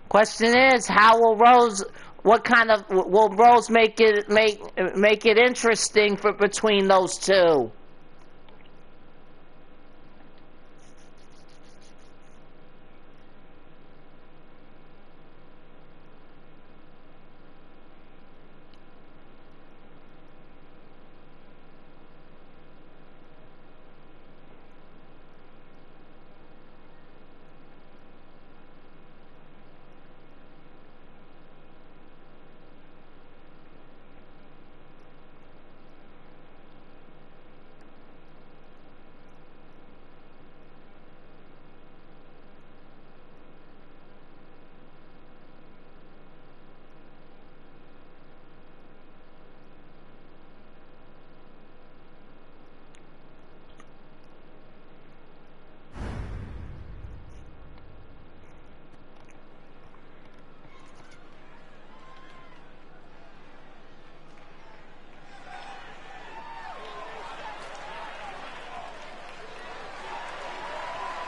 Question is, how will Rose? What kind of will Rose make it interesting for between those two?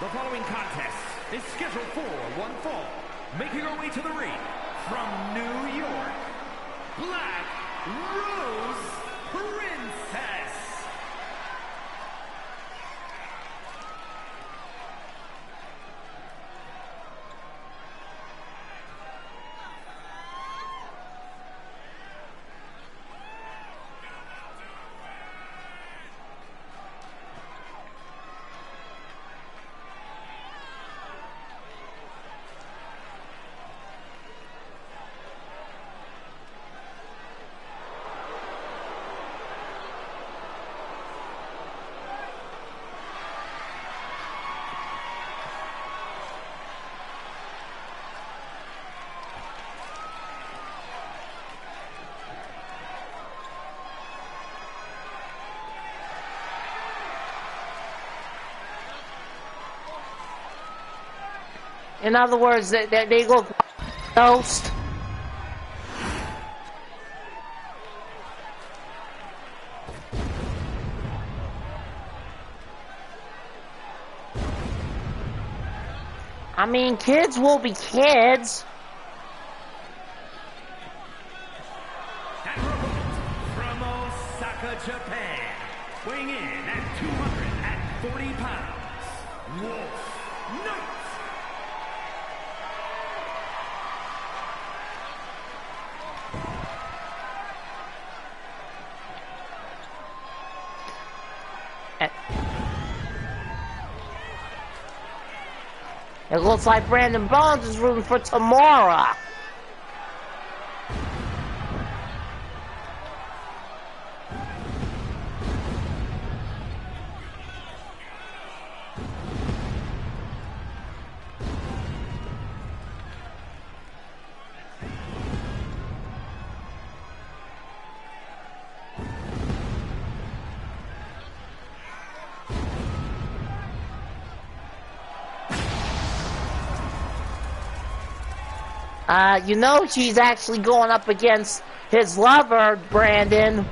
The following contest is scheduled for one fall. Making her way to the ring from New York, Black Rose Princess. In other words, they look like ghosts. I mean, kids will be kids. From Osaka, Japan, weighing in at 240 pounds, Wolf Knight. It looks like Brandon Bones is rooting for Tamora. You know she's actually going up against his lover, Brandon.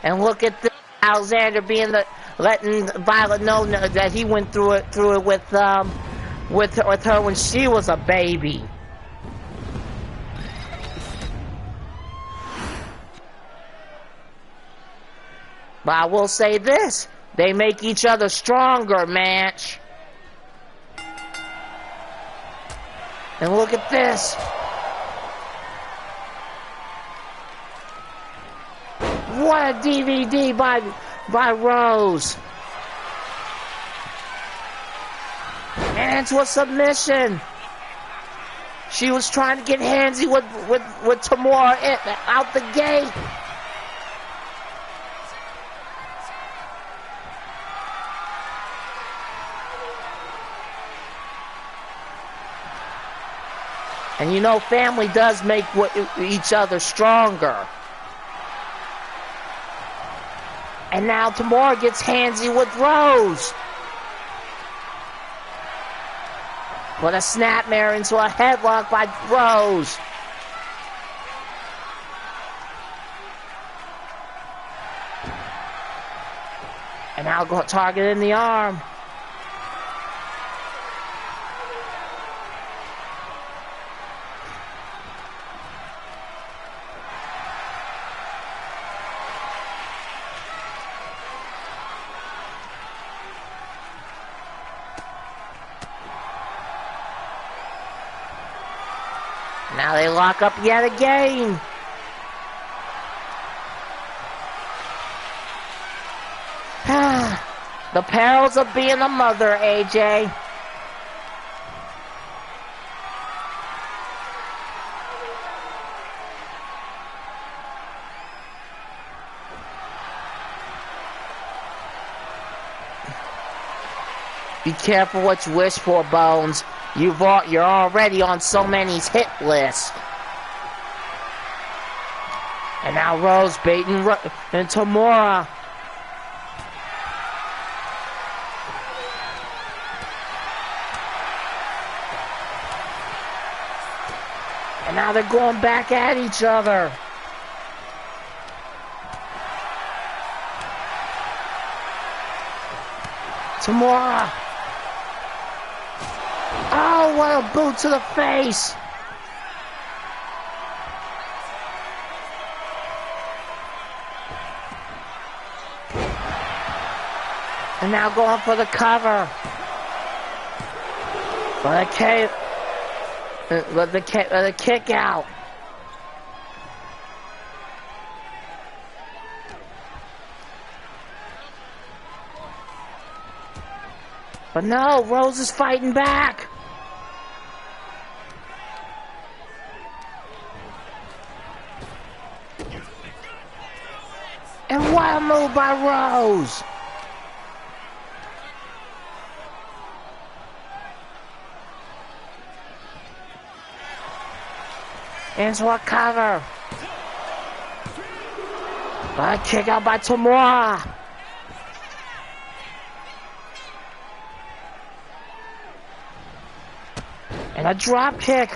And look at this, Alexander being letting Violet know that he went through it with her when she was a baby. But I will say this, they make each other stronger, match. And look at this. What a DVD by Rose. And into a submission. She was trying to get handsy with Tamora out the gate. And you know, family does make each other stronger. And now Tamora gets handsy with Rose. Put a snapmare into a headlock by Rose. And now go target in the arm. Now they lock up yet again. The perils of being a mother, AJ. Be careful what you wish for, Bones. You're already on so many's hit list. And now Rose baiting and Tamura. And now they're going back at each other. Tamura. Oh, what a boot to the face. And now going for the cover. The kick out. But no, Rose is fighting back. And what a move by Rose. Into a cover. A kick out by Tamura. And a drop kick.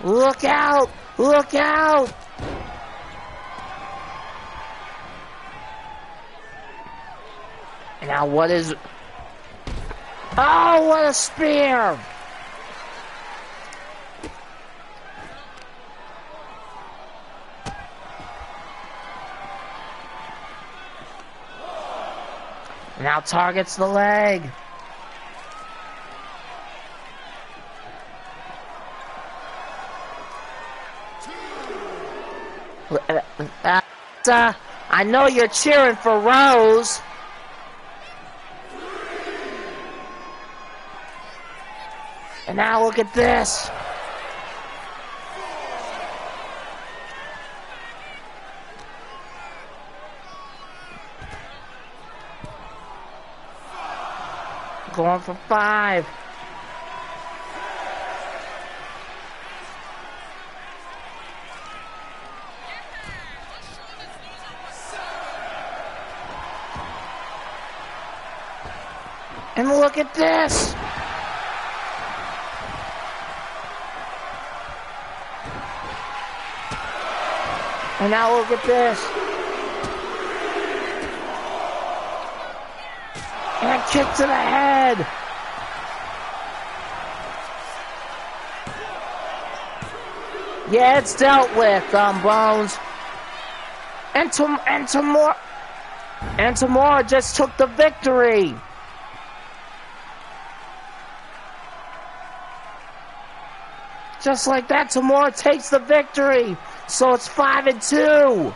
Look out! Look out! And now what is... Oh, what a spear! Now targets the leg. I know you're cheering for Rose. And now look at this. Going for 5. And look at this. And now look at this. And a kick to the head. Yeah, it's dealt with, Bones. And Tamura just took the victory. Just like that, Tamura takes the victory. So it's 5-2.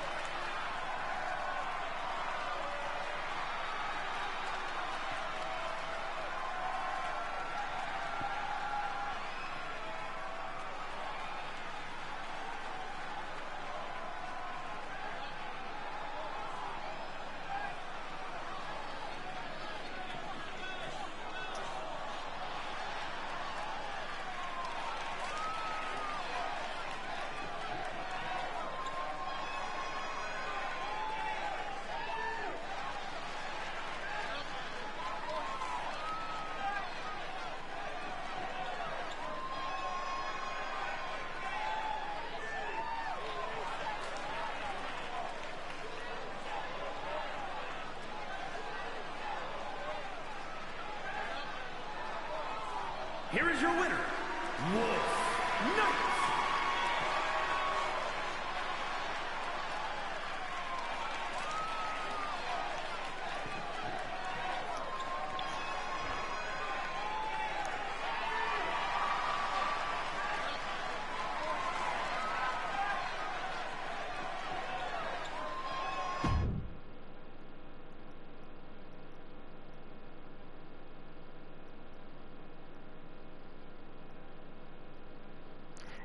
Here is your winner, Wolf Knight.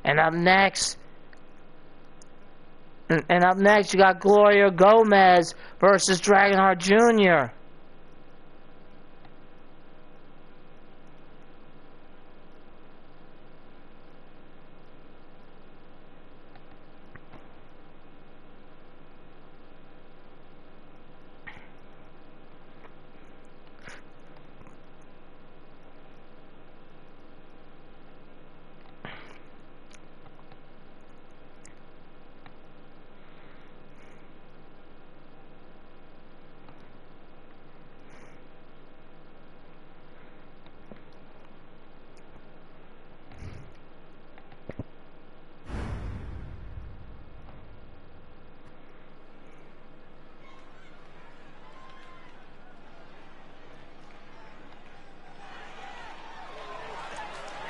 And up next, you got Gloria Gomez versus Dragonheart Jr.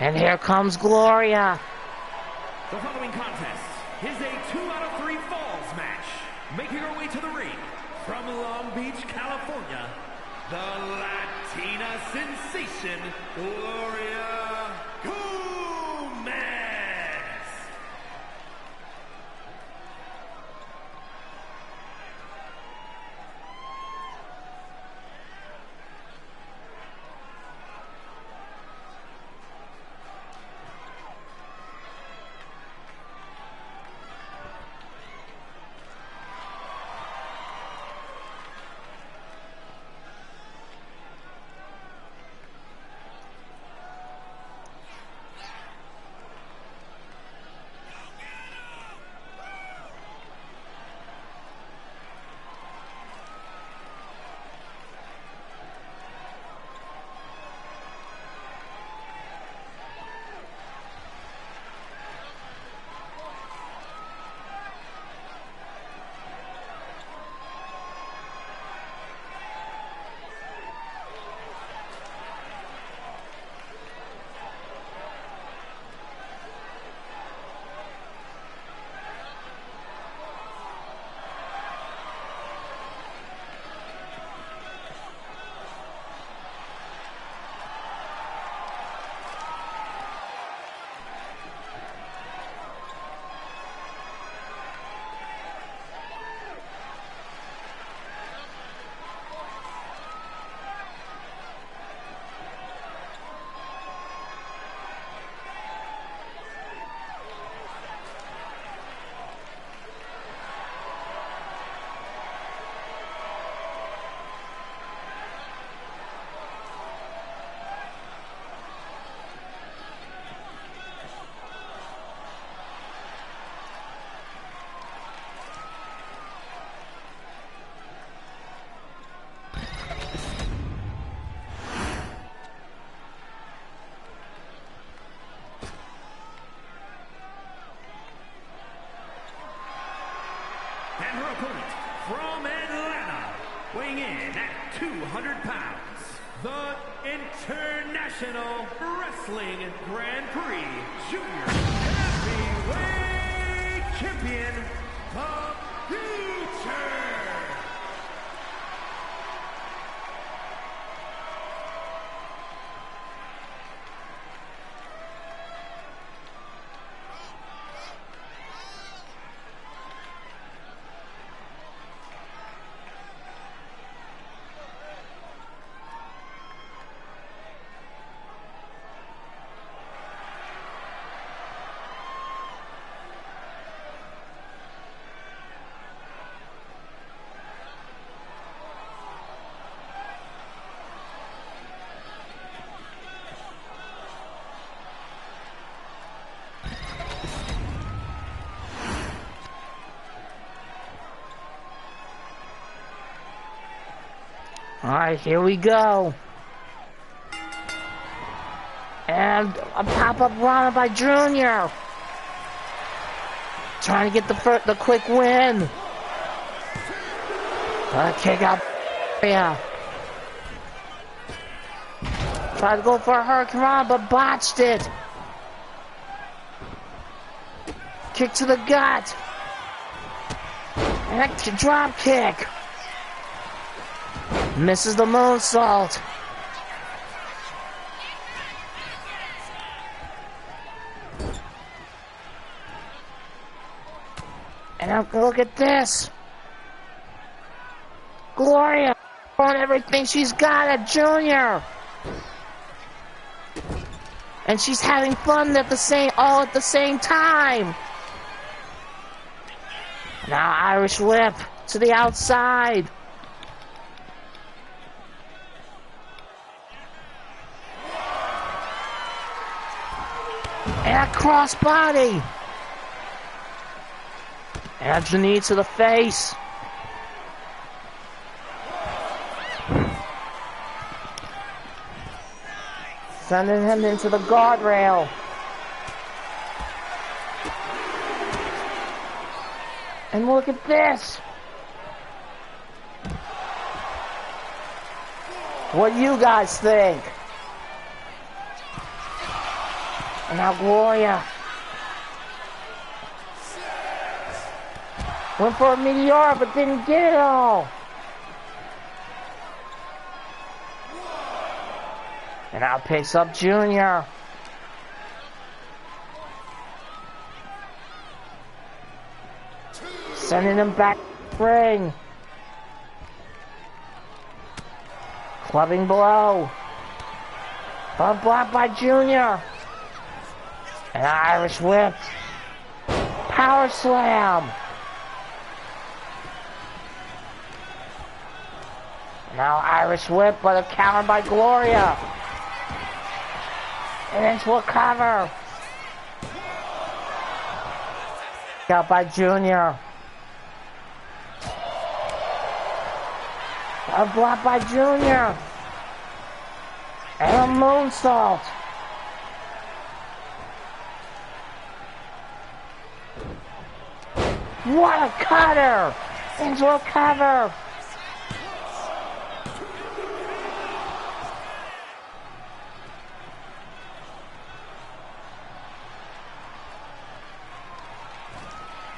And here comes Gloria. The following contest is a 2 out of 3 falls match. Making her way to the ring from Long Beach, California, the Latina sensation, Gloria Gomez. And her opponent from Atlanta, weighing in at 200 pounds, the International Wrestling Grand Prix Junior Heavyweight Champion, the Future. Alright, here we go. And a pop-up run by Junior. Trying to get the quick win. Kick out. Yeah. Tried to go for a hurricane run, but botched it. Kick to the gut. And a drop kick. Misses the moonsault. And look at this. Gloria throwing everything she's got at Junior. And she's having fun at the same time. Now Irish whip to the outside. And a crossbody. And a knee to the face. Sending him into the guardrail. And look at this. What do you guys think? And now Gloria. Went for a meteor, but didn't get it all. And now picks up Junior. Sending him back to the ring. Clubbing below. Front block by Junior. An Irish whip. Power slam. Now Irish whip, but a counter by Gloria. And into a cover. Out by Junior. A block by Junior. And a moonsault. What a cutter! Into a cover.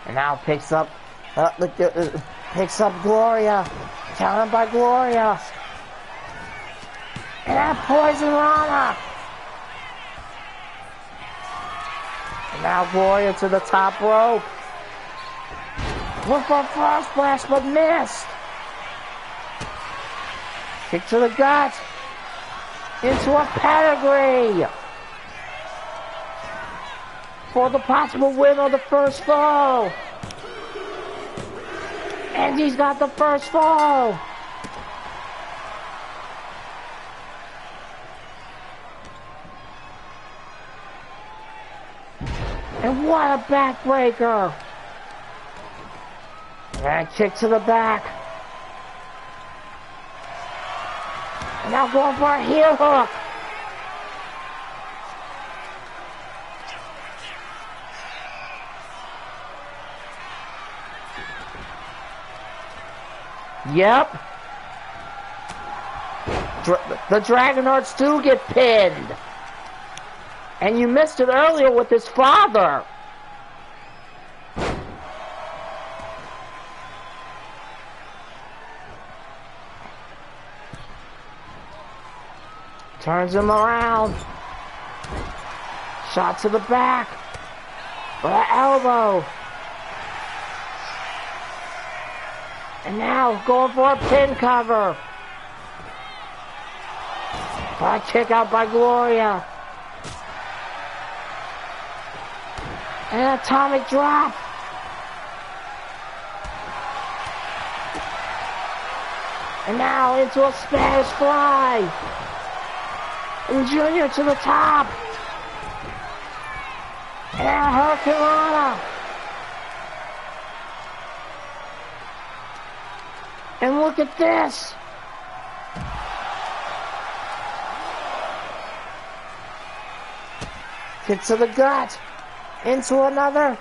And now picks up Gloria. Countered by Gloria. And that Poison Rana. And now Gloria to the top rope. Went for a frog splash, but missed. Kick to the gut. Into a pedigree. For the possible win of the first fall. And he's got the first fall. And what a backbreaker. And kick to the back. And now going for a heel hook. Yep. The Dragonhearts do get pinned. And you missed it earlier with his father. Turns him around. Shot to the back. With an elbow. And now going for a pin cover. A kick out by Gloria. And an atomic drop. And now into a Spanish fly. And Junior to the top. And a Hurricanrana. And look at this. Kick to the gut. Into another.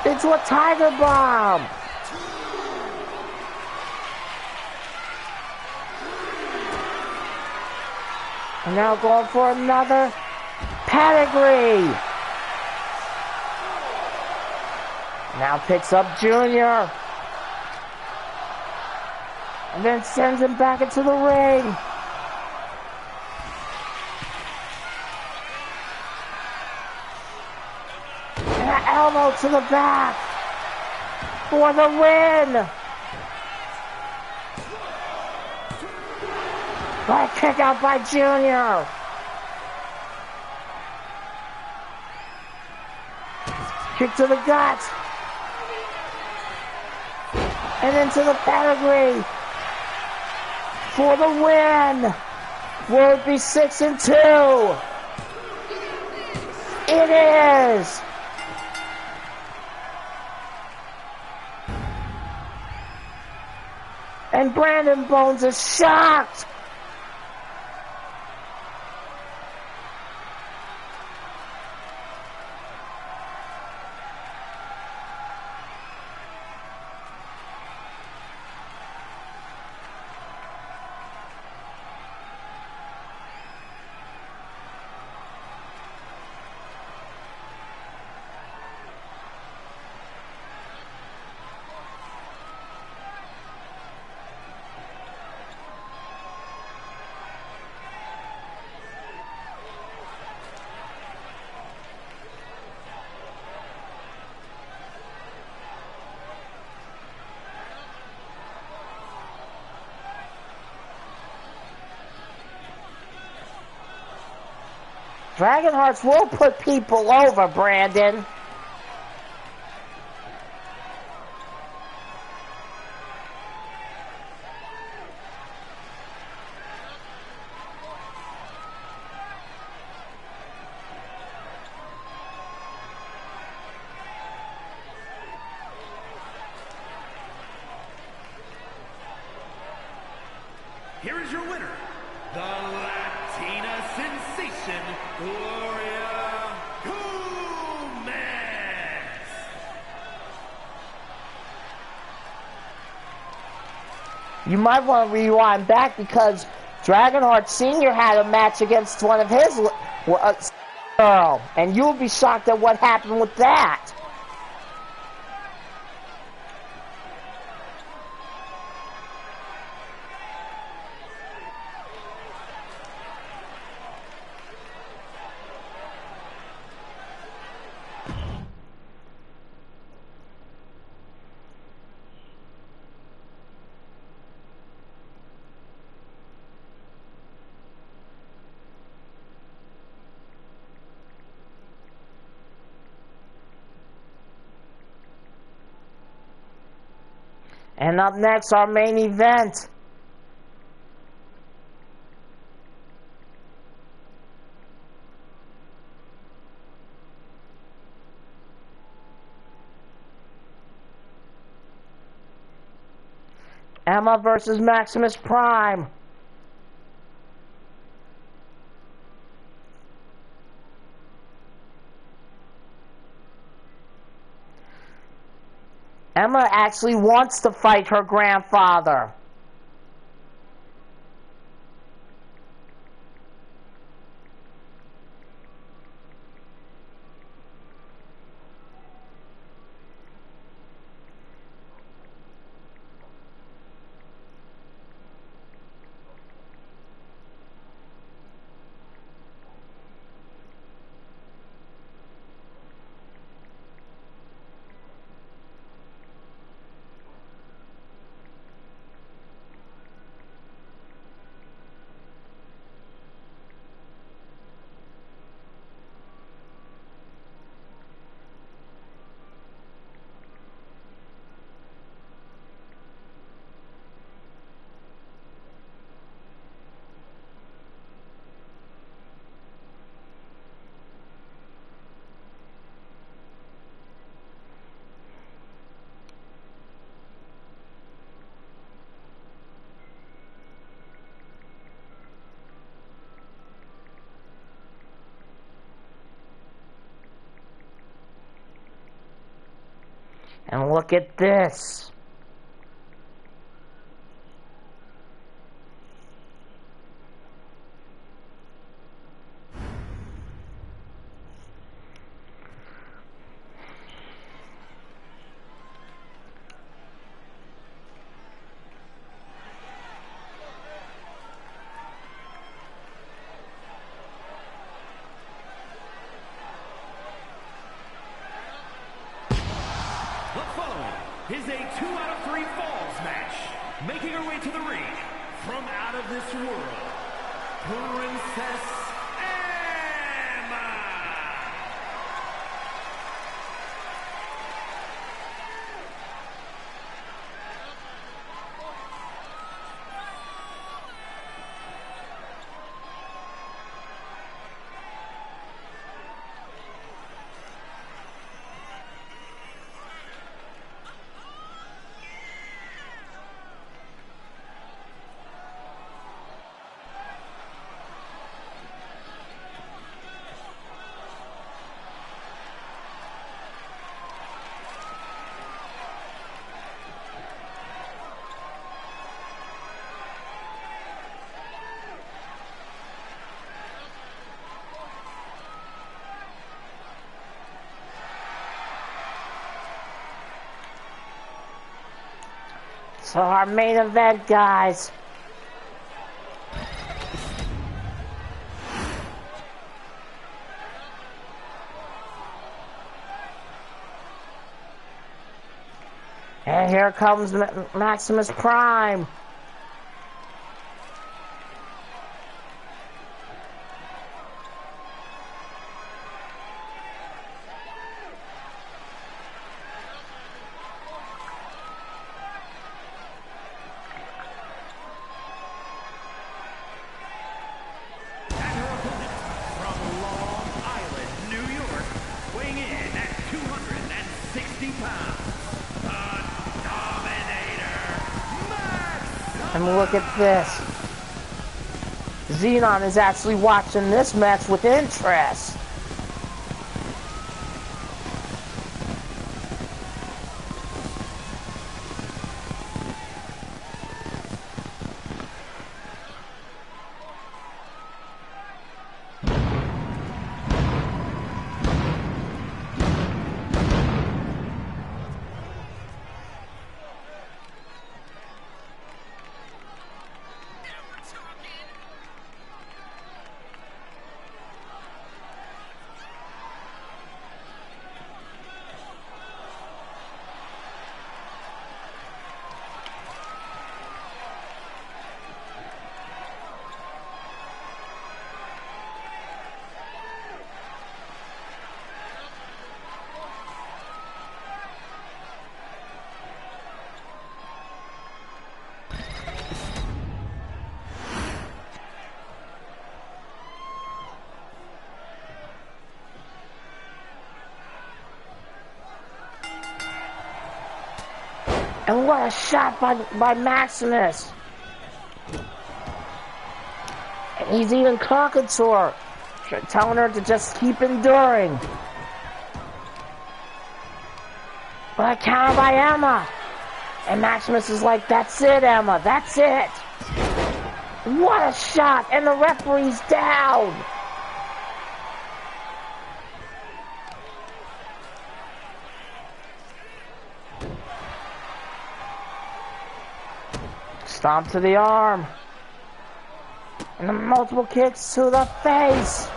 Into a Tiger Bomb. And now going for another pedigree. Now picks up Junior. And then sends him back into the ring. And an elbow to the back. For the win. By a kick out by Junior. Kick to the gut. And into the pedigree. For the win. Will it be 6-2? It is. And Brandon Bones is shocked. Dragonhearts will put people over, Brandon. Here is your winner, the Latina sensation, Gloria Gomez. You might want to rewind back because Dragonheart Sr. had a match against one of his girl, and you'll be shocked at what happened with that. And up next, our main event. Emma versus Maximus Prime. Emma actually wants to fight her grandfather. And look at this. Is a 2 out of 3 falls match. Making her way to the ring from out of this world, Princess Emma. So our main event, guys. And here comes Maximus Prime. And look at this. Xenon is actually watching this match with interest. And what a shot by Maximus. And he's even talking to her, telling her to just keep enduring. But a counter by Emma. And Maximus is like, that's it, Emma, that's it. What a shot, and the referee's down. Stomp to the arm. And the multiple kicks to the face.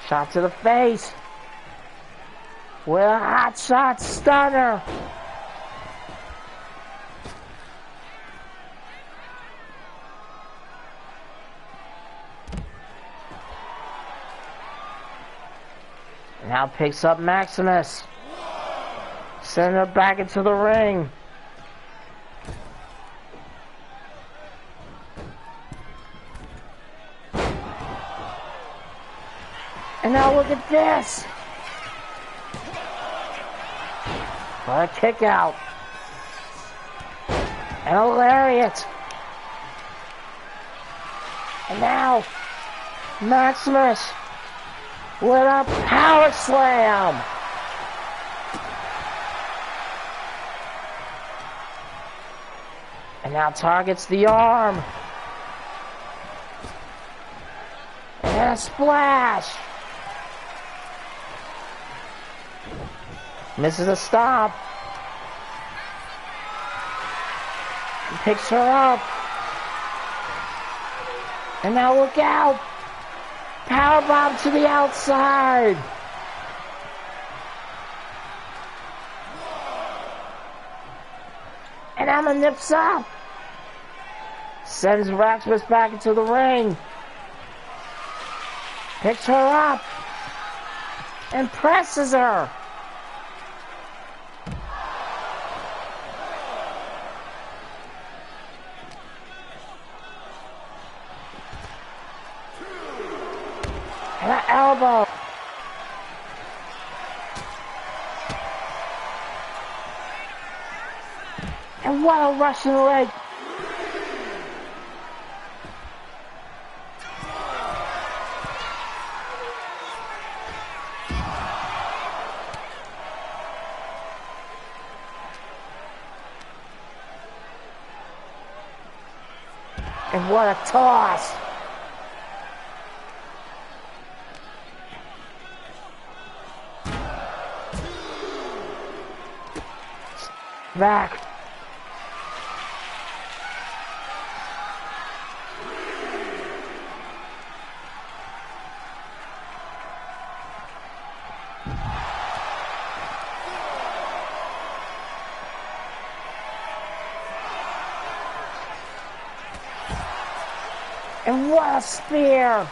Shot to the face. With a hot shot stunner. Now picks up Maximus. Sending her back into the ring. And now look at this. What a kick out. And a lariat. And now Maximus with a power slam. And now targets the arm. And a splash. Misses a stop. And picks her up. And now look out. Powerbomb to the outside. And Emma nips up. Sends Maximus back into the ring. Picks her up. And presses her. And an elbow. And what a Russian leg. And what a toss. Back. And what a spear.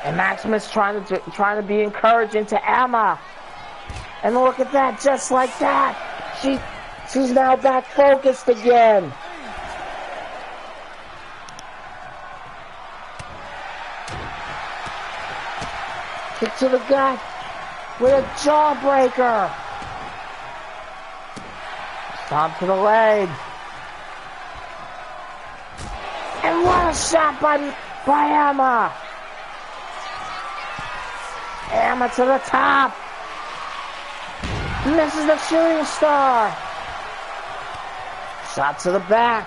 And Maximus trying to be encouraging to Emma. And look at that, just like that. She's now back focused again. Kick to the gut with a jawbreaker. Stomp to the leg. And what a shot by Emma. Emma to the top. Misses the shooting star. Shot to the back.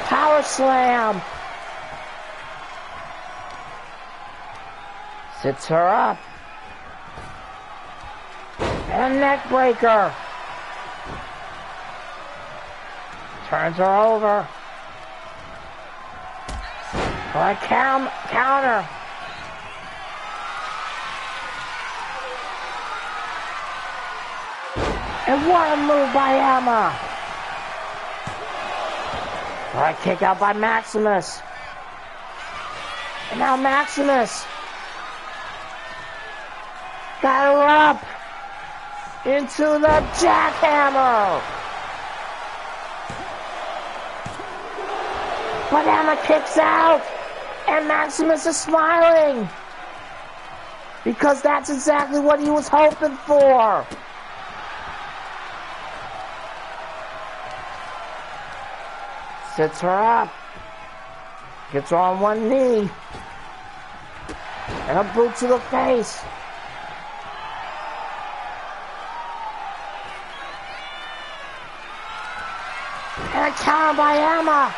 Power slam. Sits her up. And a neck breaker. Turns her over. For a counter. And what a move by Emma. For a kick out by Maximus. And now Maximus got her up into the jackhammer. But Emma kicks out, and Maximus is smiling because that's exactly what he was hoping for. Sits her up, gets her on one knee, and a boot to the face. And a counter by Emma.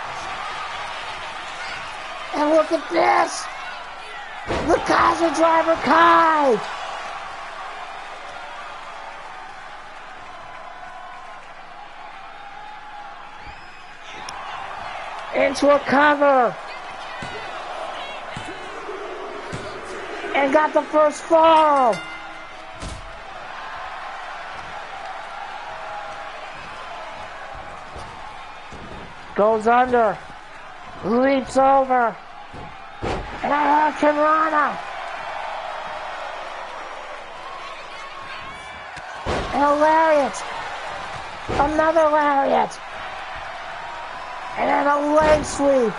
And look at this. The Kaiser Driver Kai. Into a cover. And got the first fall. Goes under, leaps over, and a Hurricane Rana. And a lariat, another lariat, and then a leg sweep.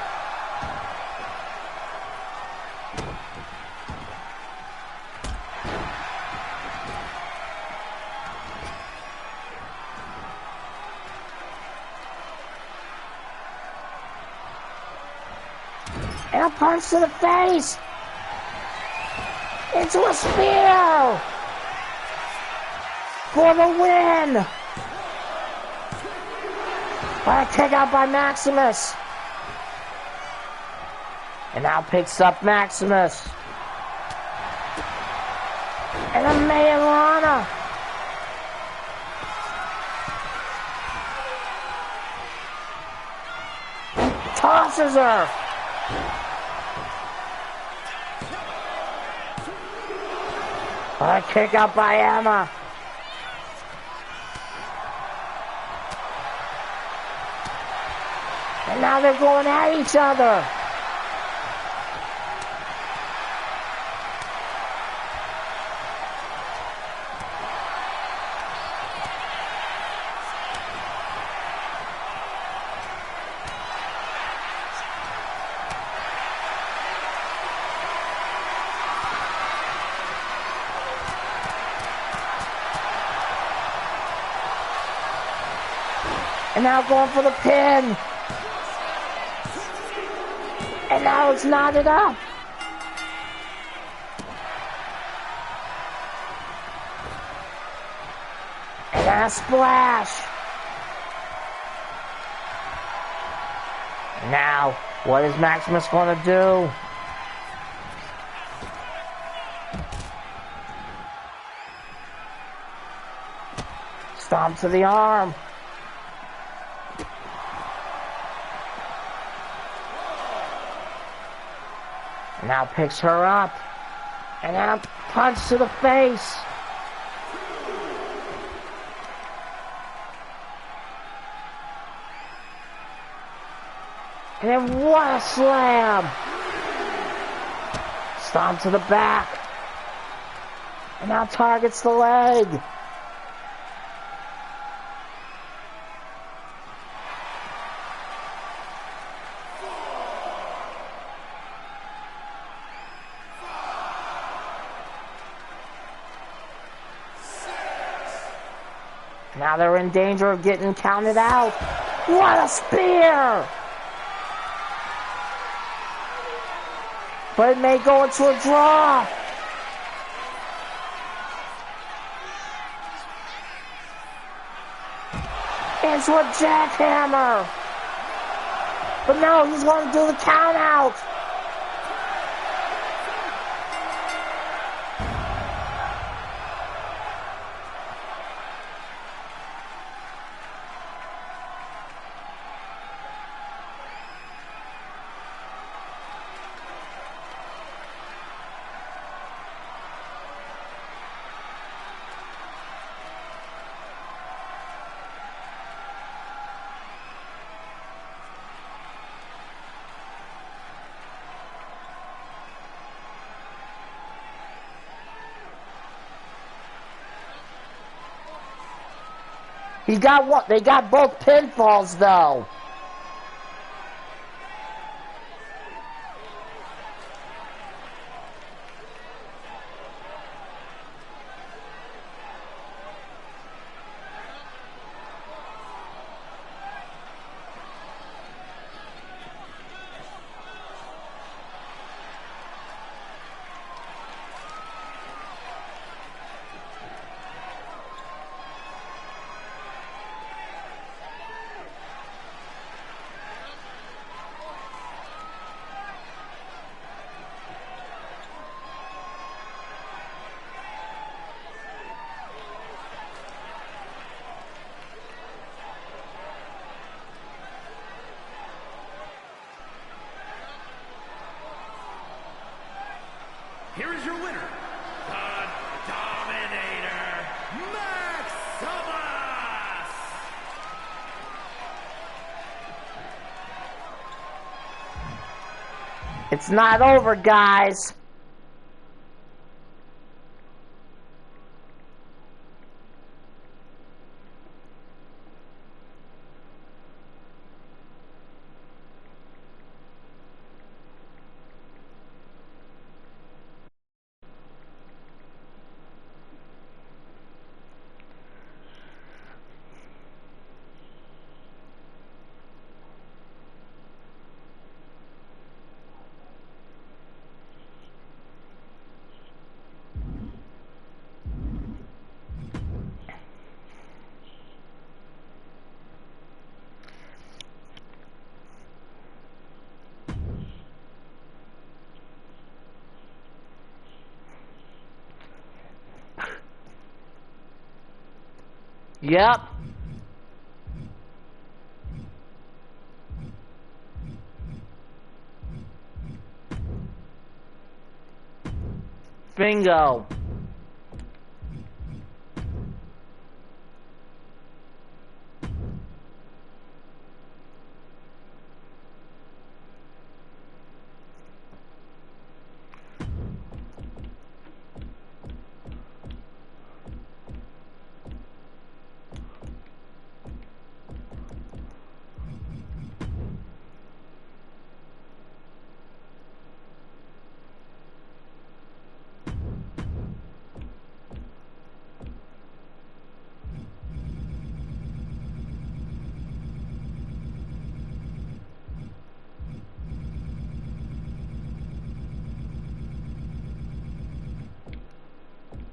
And a punch to the face. Into a spear. For the win. But a kick out by Maximus. And now picks up Maximus. And a Mayorana. And tosses her. A kick out by Emma. And now they're going at each other. And now going for the pin. And now it's knotted up. And then a splash. Now, what is Maximus going to do? Stomp to the arm. Now picks her up, and then a punch to the face. And then what a slam! Stomp to the back, and now targets the leg. Now they're in danger of getting counted out. What a spear! But it may go into a draw. Into a jackhammer. But no, he's going to do the count out. He got what? They got both pinfalls, though. Here is your winner, the Dominator, Maximus! It's not over, guys. Yep. Bingo.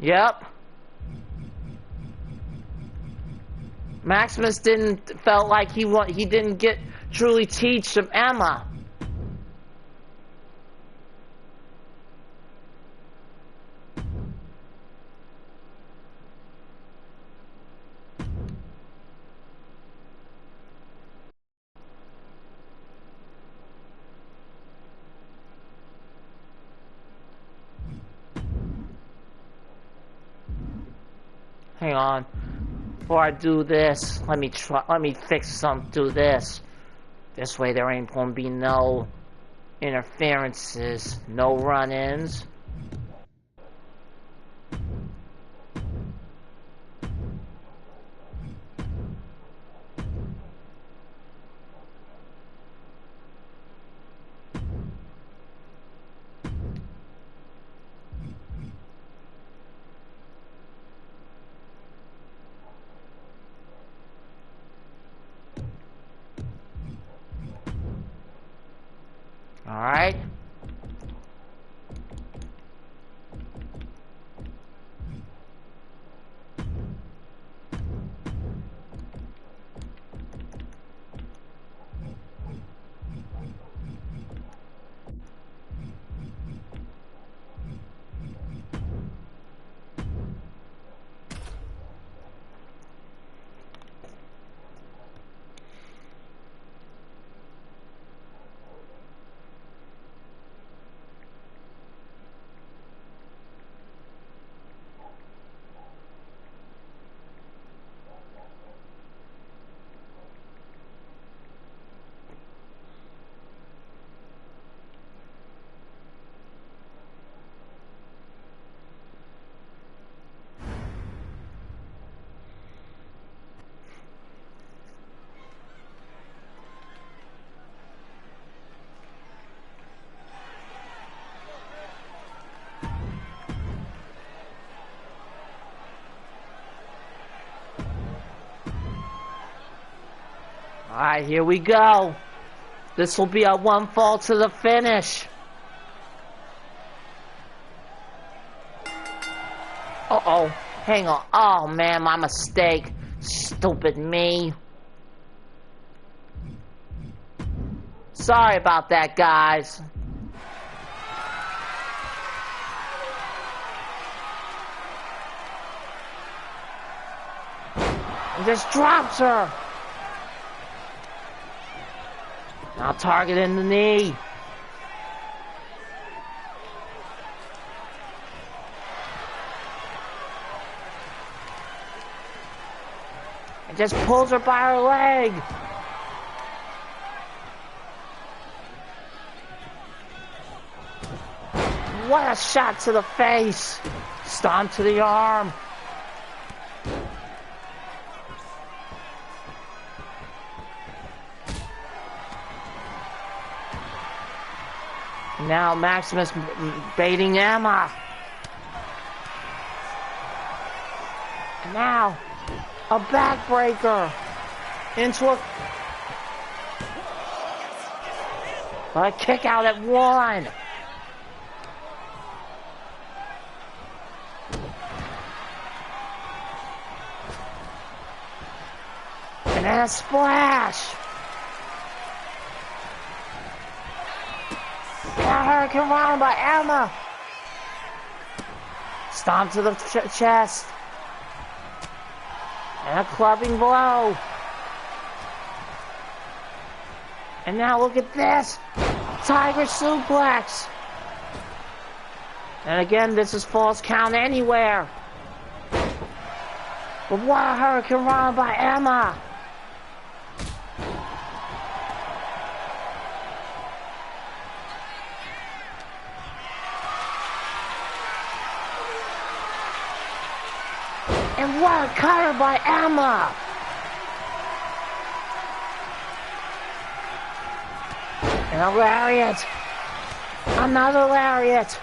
Yep. Maximus felt like he didn't get truly teach of Emma. Hang on. Before I do this, let me do this. This way there ain't gonna be no interferences, no run-ins. Alright. Alright, here we go. This will be a one fall to the finish. Uh-oh. Hang on. Oh, man, my mistake. Stupid me. Sorry about that, guys. He just drops her. Now targeting the knee. And just pulls her by her leg. What a shot to the face. Stomp to the arm. Now Maximus baiting Emma. And now a backbreaker into a kick out at one. And then a splash. A Hurricane Rana by Emma. Stomp to the chest. And a clubbing blow. And now look at this. Tiger suplex. And again, this is false count anywhere. But what a Hurricane Rana by Emma. And what a cutter by Emma! And a lariat! Another lariat!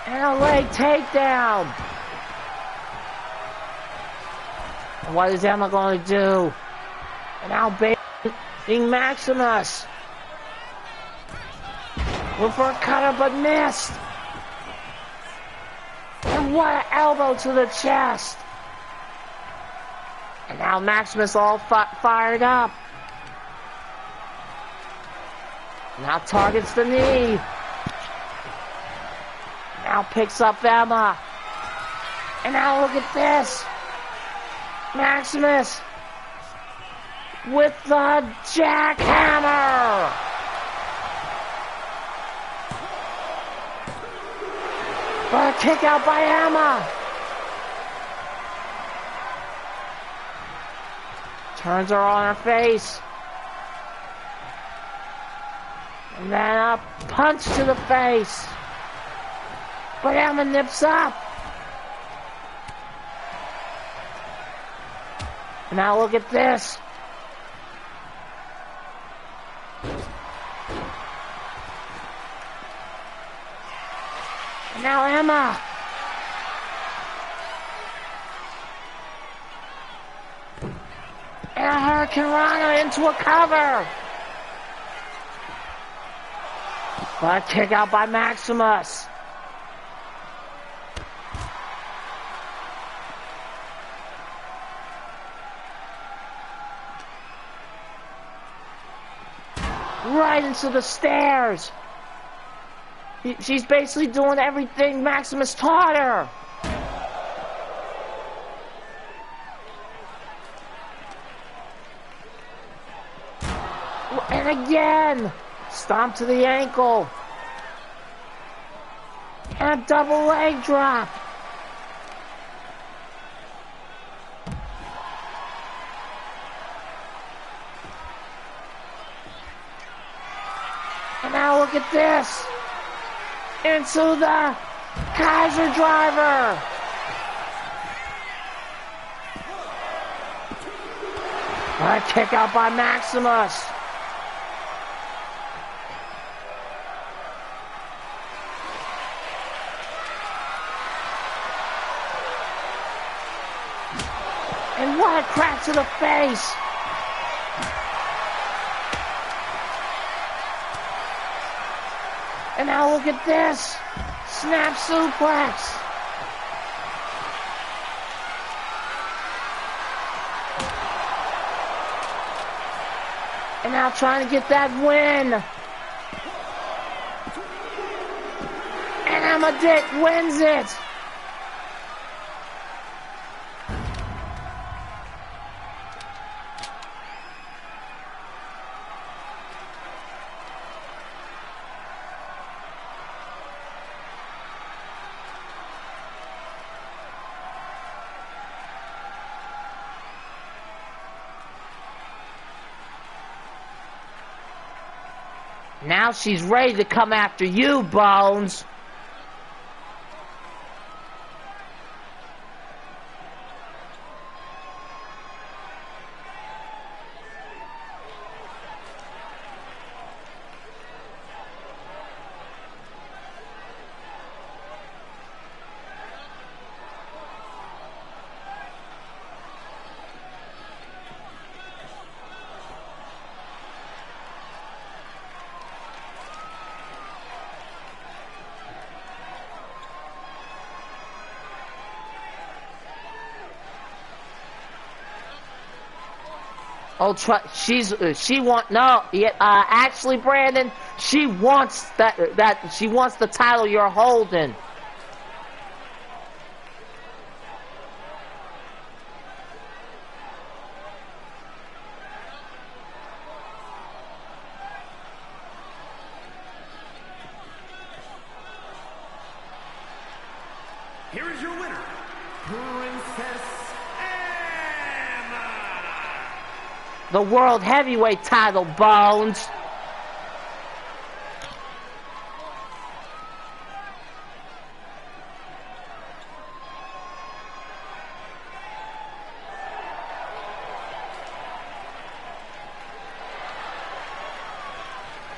And a leg takedown! And what is Emma going to do? And now baiting Maximus! Went for a cutter but missed! And what an elbow to the chest! And now Maximus all fired up. Now targets the knee. Now picks up Emma. And now look at this. Maximus with the jackhammer. But a kick out by Emma. Turns her on her face. And then a punch to the face. But Emma nips up. And now look at this. And now Emma. And a Hurricane Rana into a cover. But kick out by Maximus. Right into the stairs. She's basically doing everything Maximus taught her. And again, stomp to the ankle. And a double leg drop. And now look at this. Into the Kaiser driver. A kick out by Maximus. And what a crack to the face. And now look at this. Snap suplex. And now trying to get that win. And Emma Dick wins it. Now she's ready to come after you, Bones. Oh, actually, Brandon, she wants she wants the title you're holding. Here is your winner, Princess Emma. The World Heavyweight title, Bones.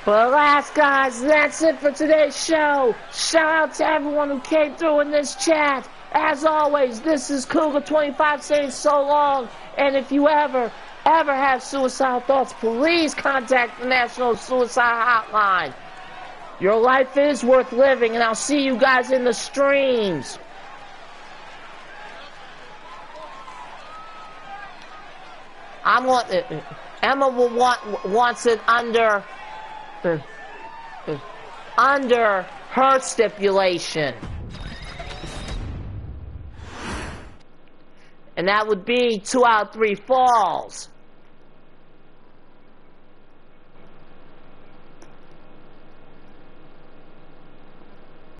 But alas, guys, that's it for today's show. Shout out to everyone who came through in this chat. As always, this is Cougar25 saying so long. And if you ever have suicidal thoughts, please contact the National Suicide Hotline. Your life is worth living, and I'll see you guys in the streams. Emma wants it under her stipulation. And that would be 2 out of 3 falls.